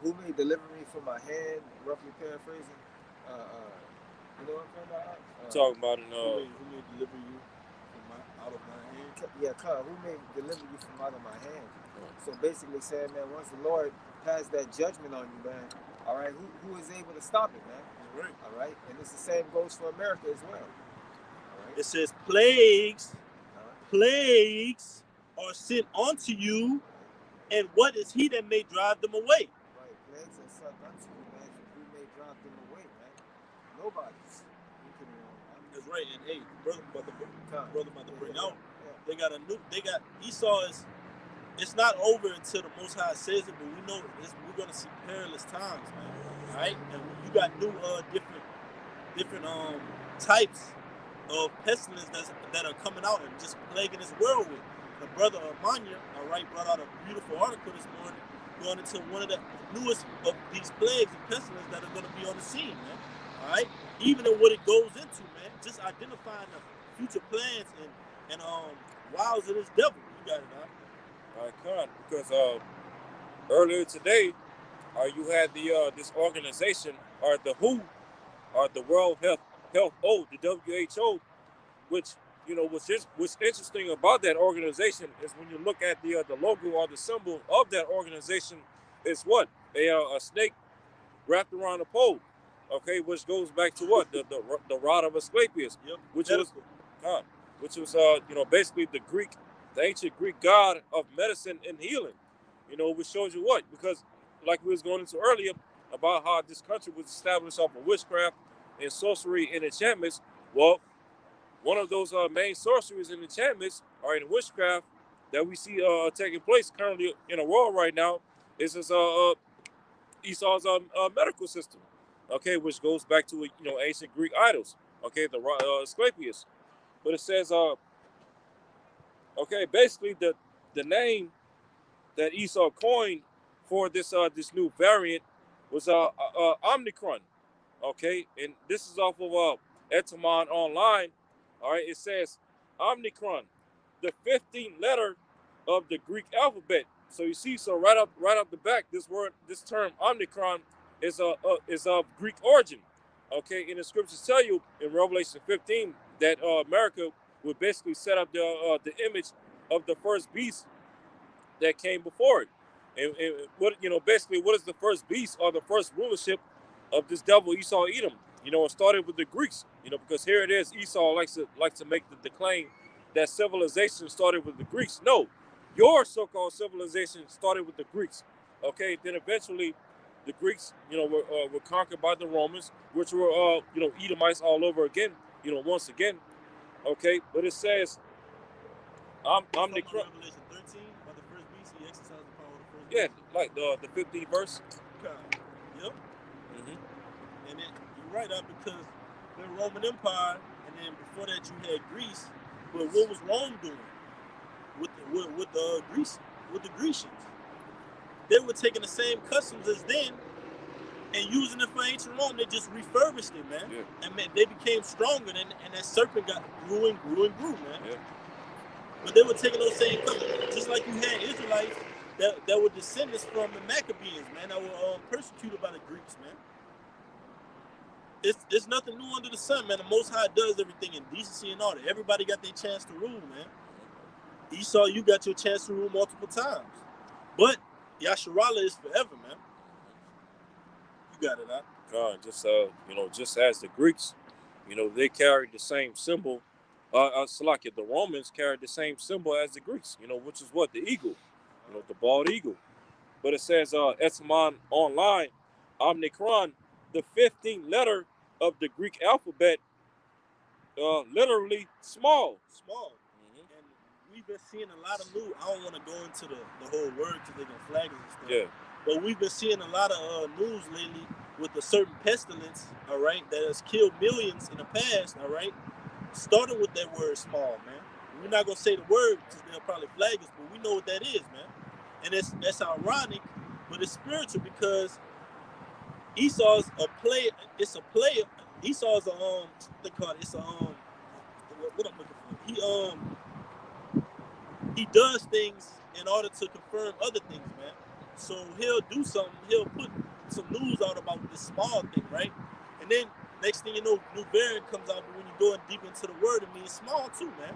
Who may deliver me from my hand? Roughly paraphrasing. You know what I'm talking about? Talking about who may deliver you from out of my hand? Yeah, who may deliver you from out of my hand? So basically saying, man, once the Lord has that judgment on you, man, all right, who is able to stop it, man? Right. All right, and it's the same goes for America as well. All right. It says plagues are sent unto you, and what is he that may drive them away? Right, plagues are sent unto you, man, and who may drive them away, man? Nobody. That's right, and hey, brother about to bring out. They got Esau is. It's not over until the Most High says it, but we know we're gonna see perilous times, man. All right, and you got new different types of pestilence that are coming out and just plaguing this world with. The brother Amanya, all right, brought out a beautiful article this morning going into one of the newest of these plagues and pestilence that are going to be on the scene, man. All right, even in what it goes into, man, just identifying the future plans and wiles of this devil. You got it, man. I can't, because earlier today, you had this organization, or the WHO, or the World Health the WHO, which, you know, what's interesting about that organization is when you look at the logo or the symbol of that organization, it's what? A snake wrapped around a pole, okay, which goes back to what? The rod of Asclepius, yep. which which was basically the ancient Greek god of medicine and healing. Which shows you what, because like we was going into earlier about how this country was established off of witchcraft and sorcery and enchantments. Well, one of those main sorceries and enchantments are in witchcraft that we see taking place currently in the world right now is this Esau's medical system, okay, which goes back to ancient Greek idols, okay, the Asclepius. But it says okay, basically the name that Esau coined for this new variant was Omicron. Okay, and this is off of Etamon Online. All right, it says Omicron, the 15th letter of the Greek alphabet. So you see, so right up the back, this term Omicron is of Greek origin. Okay, and the scriptures tell you in Revelation 15 that America would basically set up the image of the first beast that came before it. And what basically, what is the first beast or the first rulership of this devil Esau Edom? It started with the Greeks. Because here it is, Esau likes to make the claim that civilization started with the Greeks. No, your so-called civilization started with the Greeks. Okay, then eventually the Greeks, were conquered by the Romans, which were Edomites all over again. Once again. Okay, but it says I'm the Revelation 13 by the first beast. He exercised the power of the first beast. yeah, like the 15th verse. Yep. And then you're right, because the Roman Empire, and then before that you had Greece. But what was Rome doing with the Grecians? They were taking the same customs as then and using it for ancient Rome. They just refurbished it, man. Yeah. And man, they became stronger, and that serpent grew and grew, man. Yeah. But they were taking those same customs, just like you had Israelites that were descendants from the Maccabees, man, that were persecuted by the Greeks, man. It's nothing new under the sun, man. The Most High does everything in decency and order. Everybody got their chance to rule, man. Esau, you got your chance to rule multiple times. But Yasharallah is forever, man. You got it, huh? God, just as the Greeks, they carried the same symbol. Salakia, the Romans carried the same symbol as the Greeks, which is what? The eagle, the bald eagle. But it says, Etamon Online, Omicron, the 15th letter of the Greek alphabet, literally small. Small. And we've been seeing a lot of news. I don't want to go into the whole word because they're going to flag us and stuff. Yeah. But we've been seeing a lot of news lately with a certain pestilence, all right, that has killed millions in the past, all right, starting with that word small, man. We're not going to say the word because they'll probably flag us, but we know what that is, man. And that's ironic, but it's spiritual because Esau's a player. It's a player. Esau's they call it. It's what I'm looking for. He does things in order to confirm other things, man. So he'll do something. He'll put some news out about this small thing, right? And then next thing you know, new variant comes out. But when you're going deep into the word, it means small too, man.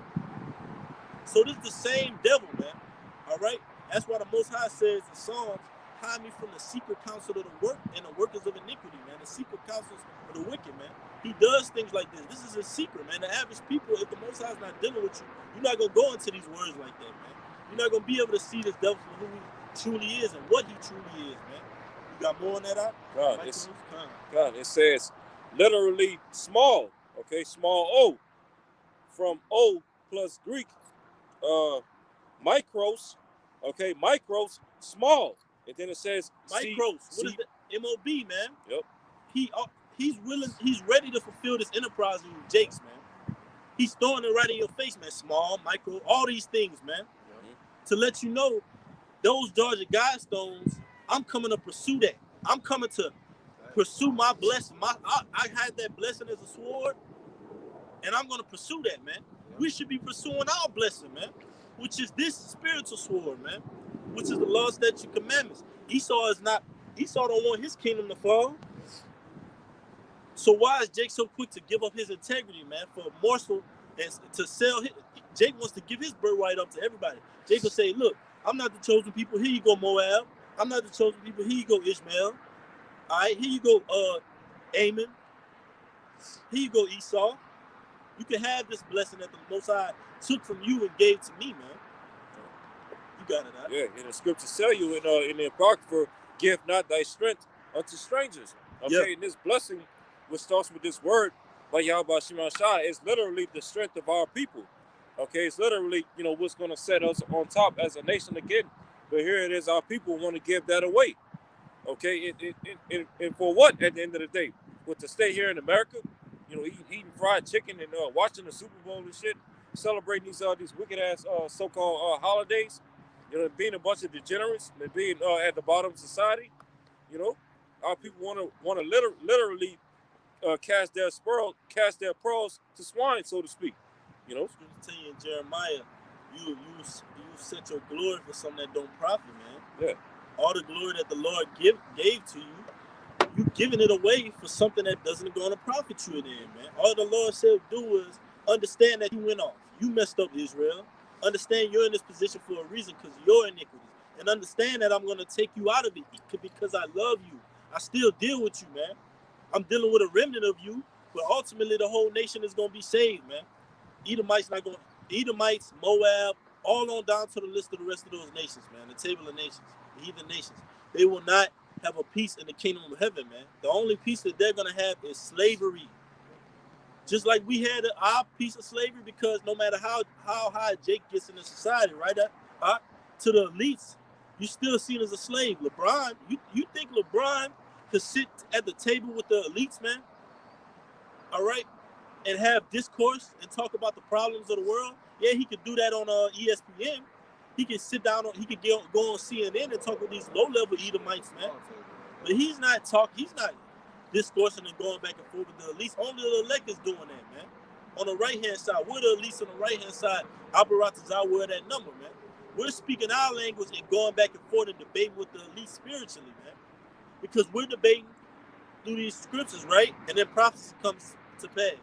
So this is the same devil, man. All right. That's why the Most High says in Psalms, hide me from the secret counsel of the work and the workers of iniquity, man. The secret counsels of the wicked, man. He does things like this. This is a secret, man. The average people, if the Most High is not dealing with you, you're not going to go into these words like that, man. You're not going to be able to see this devil for who he truly is and what he truly is, man. You got more on that out? God, it says literally small, okay? Small O. From O plus Greek, micros, okay? Micros, small. And then it says micros. What is the MOB, man? Yep. He's willing. He's ready to fulfill this enterprise in Jake's, man. He's throwing it right in your face, man. Small, micro, all these things, man. To let you know, those Georgia Guidestones, I'm coming to pursue that. I'm coming to pursue my blessing. I had that blessing as a sword, and I'm going to pursue that, man. We should be pursuing our blessing, man, which is this spiritual sword, man, which is the law, statutes, and commandments. Esau don't want his kingdom to fall. So why is Jake so quick to give up his integrity, man, for a morsel and to sell his? Jake wants to give his birthright up to everybody. Jake will say, look, I'm not the chosen people. Here you go, Moab. I'm not the chosen people. Here you go, Ishmael. All right, here you go, Ammon. Here you go, Esau. You can have this blessing that the Most High took from you and gave to me, man. You got it, huh? Yeah, and the scriptures tell you in the Apocrypha, give not thy strength unto strangers. Okay, and this blessing, which starts with this word by Yahweh Shema Shai, is literally the strength of our people. Okay, it's literally, what's going to set us on top as a nation again. But here it is, our people want to give that away. Okay, and for what at the end of the day? With to stay here in America, eating fried chicken and watching the Super Bowl and shit, celebrating these wicked ass so-called holidays, being a bunch of degenerates and being at the bottom of society. Our people want to literally cast their pearls to swine, so to speak. Scripture tell you in Jeremiah, you set your glory for something that don't profit, man. Yeah. All the glory that the Lord gave to you giving it away for something that doesn't going to profit you in the end, man. All the Lord said do was understand that you went off. You messed up, Israel. Understand you're in this position for a reason because of your iniquities. And understand that I'm going to take you out of it because I love you. I still deal with you, man. I'm dealing with a remnant of you, but ultimately the whole nation is going to be saved, man. Edomites, Moab, all on down to the list of the rest of those nations, man. The table of nations, the heathen nations. They will not have a peace in the kingdom of heaven, man. The only peace that they're going to have is slavery. Just like we had our piece of slavery, because no matter how high Jake gets in the society, right, to the elites, you still seen as a slave. LeBron, you think LeBron could sit at the table with the elites, man? All right? And have discourse and talk about the problems of the world? Yeah, he could do that on ESPN. He can sit down he could go on CNN and talk with these low-level Edomites, man. But he's not discoursing and going back and forth with the elites. Only the elect is doing that, man. On the right-hand side, we're the elites on the right-hand side. Abaratazah, we're that number, man. We're speaking our language and going back and forth and debating with the elite spiritually, man. Because we're debating through these scriptures, right? And then prophecy comes to pass.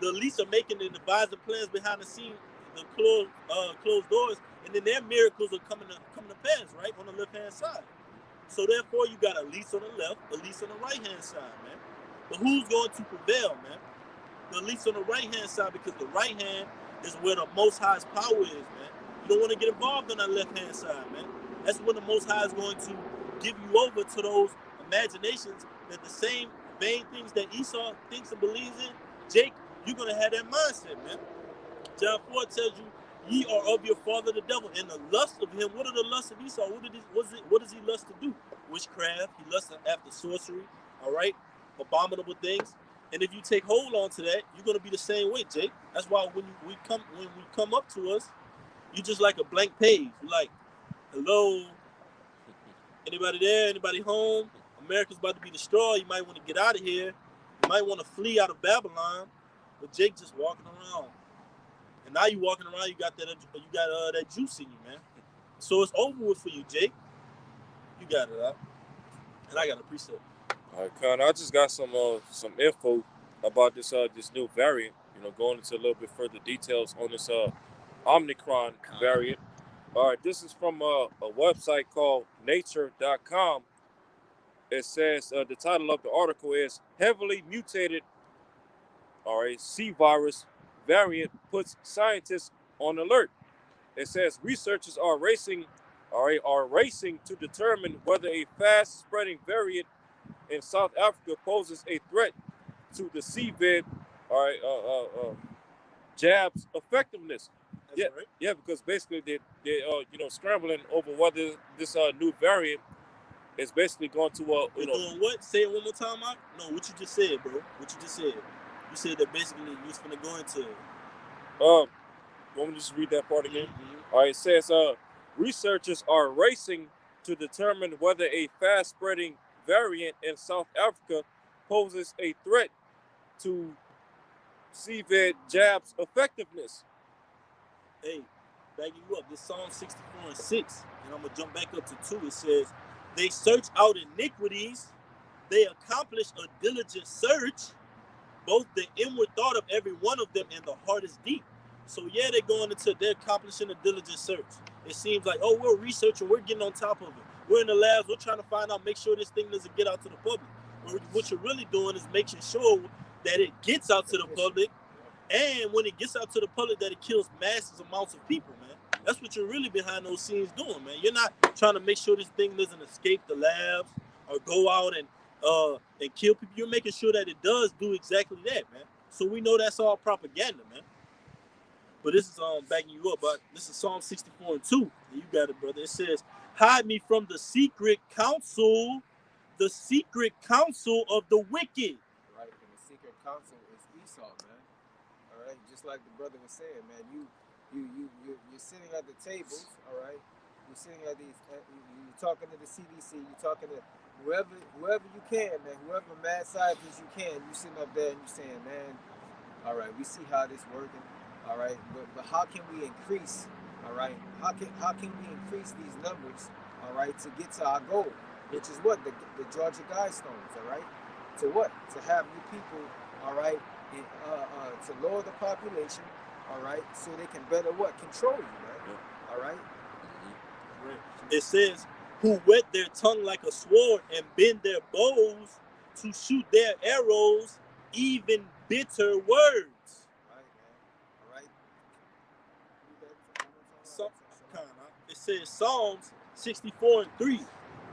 The elites are making and devising plans behind the scenes, the closed doors, and then their miracles are coming to pass, right? On the left-hand side. So therefore, you got elites on the left, elites on the right-hand side, man. But who's going to prevail, man? The elites on the right-hand side, because the right hand is where the Most High's power is, man. You don't want to get involved on that left-hand side, man. That's when the Most High is going to give you over to those imaginations that the same vain things that Esau thinks and believes in, Jake, you're going to have that mindset, man. John 4 tells you, ye are of your father the devil, and the lust of him. What are the lusts of Esau? What does he lust to do? Witchcraft. He lusts after sorcery. All right, abominable things. And if you take hold on to that, you're gonna be the same way, Jake. That's why when we come up to us, you just like a blank page. You're like, hello, anybody there? Anybody home? America's about to be destroyed. You might want to get out of here. You might want to flee out of Babylon. But Jake just walking around. And now you walking around, you got that juice in you, man. So it's over with for you, Jake. You got it, huh? And I got a precept. All right, Con, I just got some info about this new variant. Going into a little bit further details on this Omicron variant. All right, this is from a website called Nature.com. It says the title of the article is "Heavily Mutated, C virus variant puts scientists on alert." It says researchers are racing to determine whether a fast-spreading variant in South Africa poses a threat to the CVID jab's effectiveness. That's right. Yeah, because basically they're scrambling over whether this new variant is basically going to doing what? Say it one more time, Mike. No, what you just said, bro. What you just said. You said that basically you was gonna go into. Want me to just read that part again? Mm-hmm. All right, it says researchers are racing to determine whether a fast-spreading variant in South Africa poses a threat to CVID jab's effectiveness. Hey, backing you up, this Psalm 64 and 6, and I'm gonna jump back up to 2. It says, they search out iniquities, they accomplish a diligent search, both the inward thought of every one of them and the heart is deep. So yeah, they're accomplishing a diligent search. It seems like, oh, we're researching, we're getting on top of it. We're in the labs, we're trying to find out, make sure this thing doesn't get out to the public. What you're really doing is making sure that it gets out to the public And when it gets out to the public that it kills massive amounts of people, man. That's what you're really behind those scenes doing, man. You're not trying to make sure this thing doesn't escape the labs or go out and kill people. You're making sure that it does do exactly that, man. So we know that's all propaganda, man. But this is backing you up. But this is Psalm 64 and 2. And you got it, brother. It says, "Hide me from the secret counsel of the wicked." Right, and the secret counsel is Esau, man. All right, just like the brother was saying, man. You're sitting at the tables. All right, you're sitting at these. You're talking to the CDC. You're talking to whoever you can, man. Whoever mad scientist you can. You sitting up there and you saying, man. All right, we see how this working. All right, but how can we increase? All right, how can we increase these numbers? All right, to get to our goal, which is what the Georgia Guidestones. All right, to what? To have new people. All right, and, to lower the population. All right, so they can better what? Control you, man. Yeah. All right. Right. It says, "Who wet their tongue like a sword and bend their bows to shoot their arrows, even bitter words." It says Psalms 64 and 3,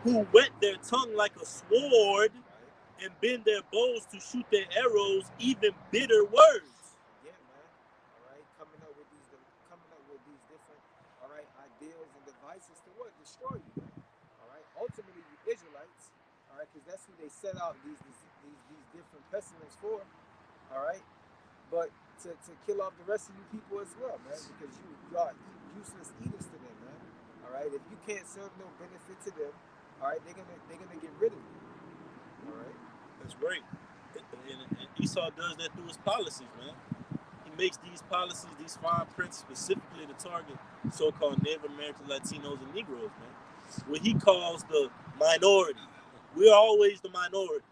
"Who wet their tongue like a sword and bend their bows to shoot their arrows, even bitter words." Yeah, man. All right, coming up with these different, all right, ideas and devices to what? Destroy you, man. All right, ultimately you Israelites, all right, because that's who they set out these different pestilence for, all right. But to kill off the rest of you people as well, man, because you are useless eaters to them, man. All right, if you can't serve no benefit to them, all right, they're gonna get rid of you. All right, that's right. And Esau does that through his policies, man. He makes these policies, these fine prints, specifically to target so-called Native American Latinos and Negroes, man. What he calls the minority. We're always the minority.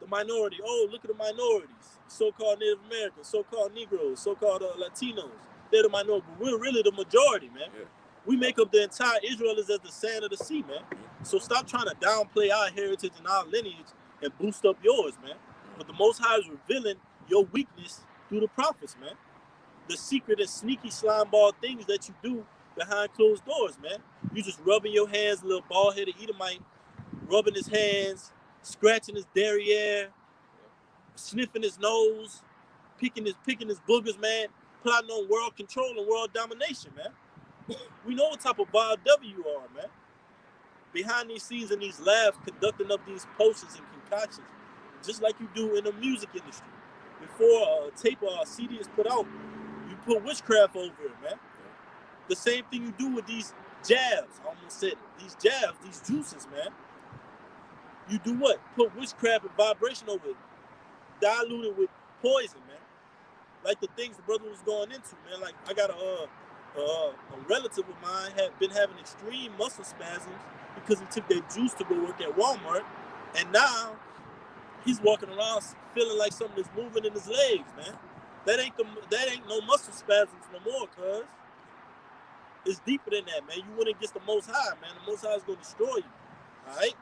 The minority. Oh, look at the minorities. So-called Native Americans, so-called Negroes, so-called Latinos. They're the minority, but we're really the majority, man. Yeah. We make up the entire Israel is as the sand of the sea, man. So stop trying to downplay our heritage and our lineage and boost up yours, man. But the Most High is revealing your weakness through the prophets, man. The secret and sneaky slime ball things that you do behind closed doors, man. You just rubbing your hands, little bald-headed Edomite, rubbing his hands, scratching his derriere, sniffing his nose, picking his boogers, man, plotting on world control and world domination, man. We know what type of wild devil you are, man. Behind these scenes in these labs, conducting up these potions and concoctions, just like you do in the music industry. Before a tape or a CD is put out, you put witchcraft over it, man. The same thing you do with these jabs. I almost said it. These jabs, these juices, man. You do what? Put witchcraft and vibration over it. Dilute it with poison, man. Like the things the brother was going into, man. Like I got a relative of mine had been having extreme muscle spasms because he took that juice to go work at Walmart, and now he's walking around feeling like something is moving in his legs, man. That ain't no muscle spasms no more, cuz. It's deeper than that, man. You went against the Most High, man. The Most High is going to destroy you, all right?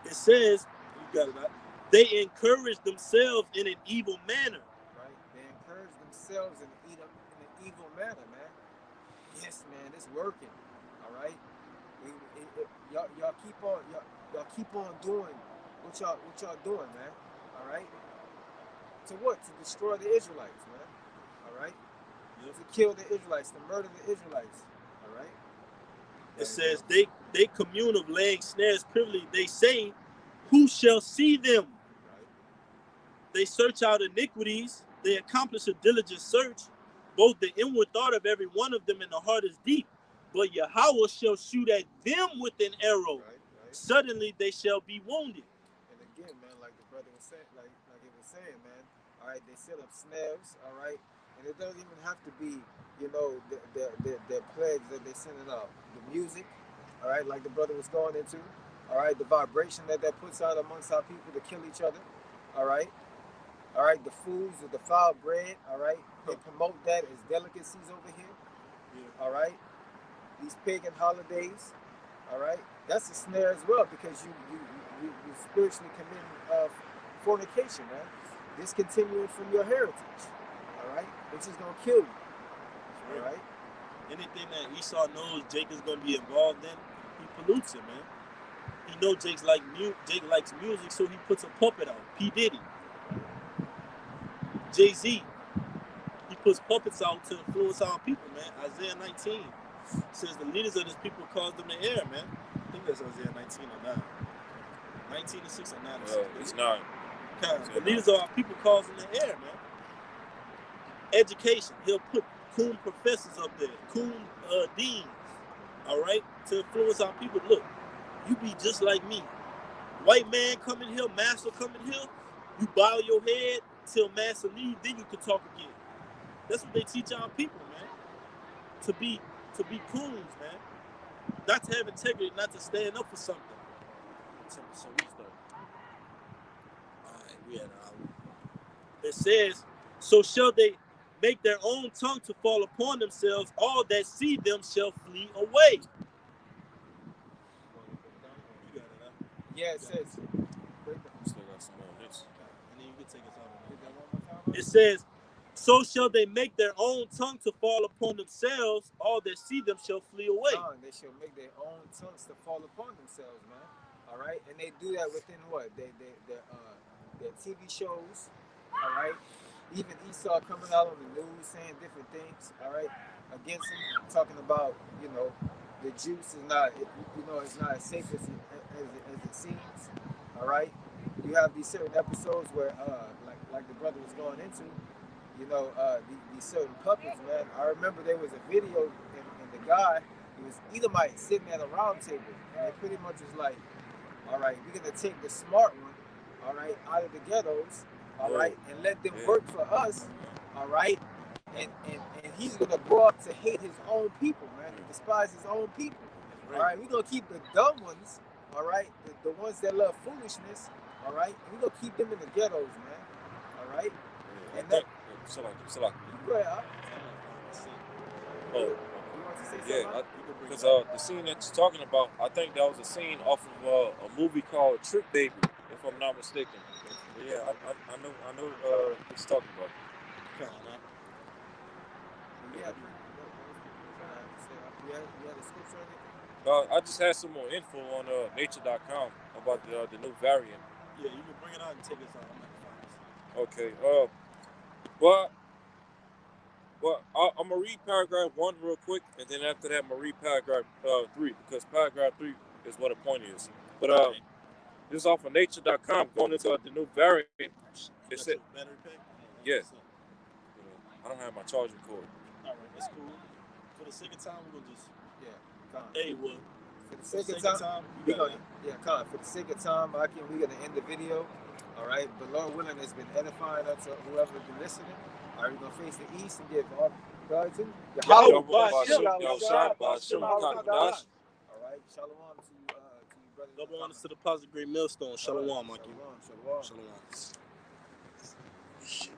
It says, you got it right, they encourage themselves in an evil manner. Right? They encourage themselves in an evil manner, man. Yes, man, it's working, all right? Y'all keep on doing what y'all doing, man, all right? To what? To destroy the Israelites, man, all right? Yep. To kill the Israelites, to murder the Israelites, all right? It says they commune of laying snares privily. They say, who shall see them? Right. They search out iniquities. They accomplish a diligent search. Both the inward thought of every one of them and the heart is deep. But Yahweh shall shoot at them with an arrow. Right. Suddenly they shall be wounded. And again, man, like the brother was saying, like he was saying, man, all right, they set up snares, all right? And it doesn't even have to be, you know, the plagues that they sending out. The music, all right, like the brother was going into, all right, the vibration that puts out amongst our people to kill each other, all right? All right, the foods, the defiled bread, all right? They promote that as delicacies over here, all right? These pagan holidays, all right? That's a snare as well because you spiritually committing fornication, man. Discontinuing from your heritage, all right? it's just gonna kill you. All right. Anything that Esau knows Jake is gonna be involved in, he pollutes it, man. He knows Jake likes music, so he puts a puppet out. P. Diddy, Jay-Z, he puts puppets out to influence our people, man. Isaiah 19 says the leaders of this people caused them to err, man. I think that's Isaiah 19 or 9. 19 to 6 or 9 or 6. It's 9. The leaders of our people caused them to err, man. Education, he'll put coon professors up there, coon deans, all right, to influence our people. Look, you be just like me. White man come in here, master come in here, you bow your head till master leave, then you can talk again. That's what they teach our people, man. To be coons, man. Not to have integrity, not to stand up for something. So we start. All right, we had an hour. It says, so shall they make their own tongue to fall upon themselves, all that see them shall flee away. You got it, huh? Yeah, it says. Still got some more hits. And then you can take us out. It says, so shall they make their own tongue to fall upon themselves, all that see them shall flee away. They shall make their own tongues to fall upon themselves, man. All right, and they do that within what? Their TV shows. All right, even Esau coming out on the news saying different things. All right, against him, talking about the juice is not it's not as safe as it seems. All right, you have these certain episodes where like the brother was going into. These certain puppets, man. I remember there was a video and the guy, he was Edomite sitting at a round table, and they pretty much was like, all right, we're gonna take the smart one, all right, out of the ghettos, all right, and let them work for us, all right, and he's gonna grow up to hate his own people, man, and despise his own people, all right. We're gonna keep the dumb ones, all right, the ones that love foolishness, all right, and we're gonna keep them in the ghettos, man, all right, and that. So like. Go ahead. Because the scene that you're talking about, I think that was a scene off of a movie called Trick Baby, if I'm not mistaken. Yeah, I know what he's talking about. I just had some more info on nature.com about the new variant. Yeah, you can bring it out and take us out. Okay. Well, I'm going to read paragraph 1 real quick, and then after that, I'm going to read paragraph 3, because paragraph 3 is what the point is. But this is off of nature.com, going into the new variant. It said, battery pack? Yeah. I don't have my charging cord. All right, that's cool. For the sake of time, we're going to just... Hey, well, for the sake of time, we're going to... Yeah, for the sake of time, we're going to end the video. All right, but Lord willing, it's been edifying us to whoever's been listening. All right, we're going to face the east and give all guards in. All right, shalom to you, brother. Double honors to the positive great millstone. Shalom, Mikey. Shalom. Shalom. Shit.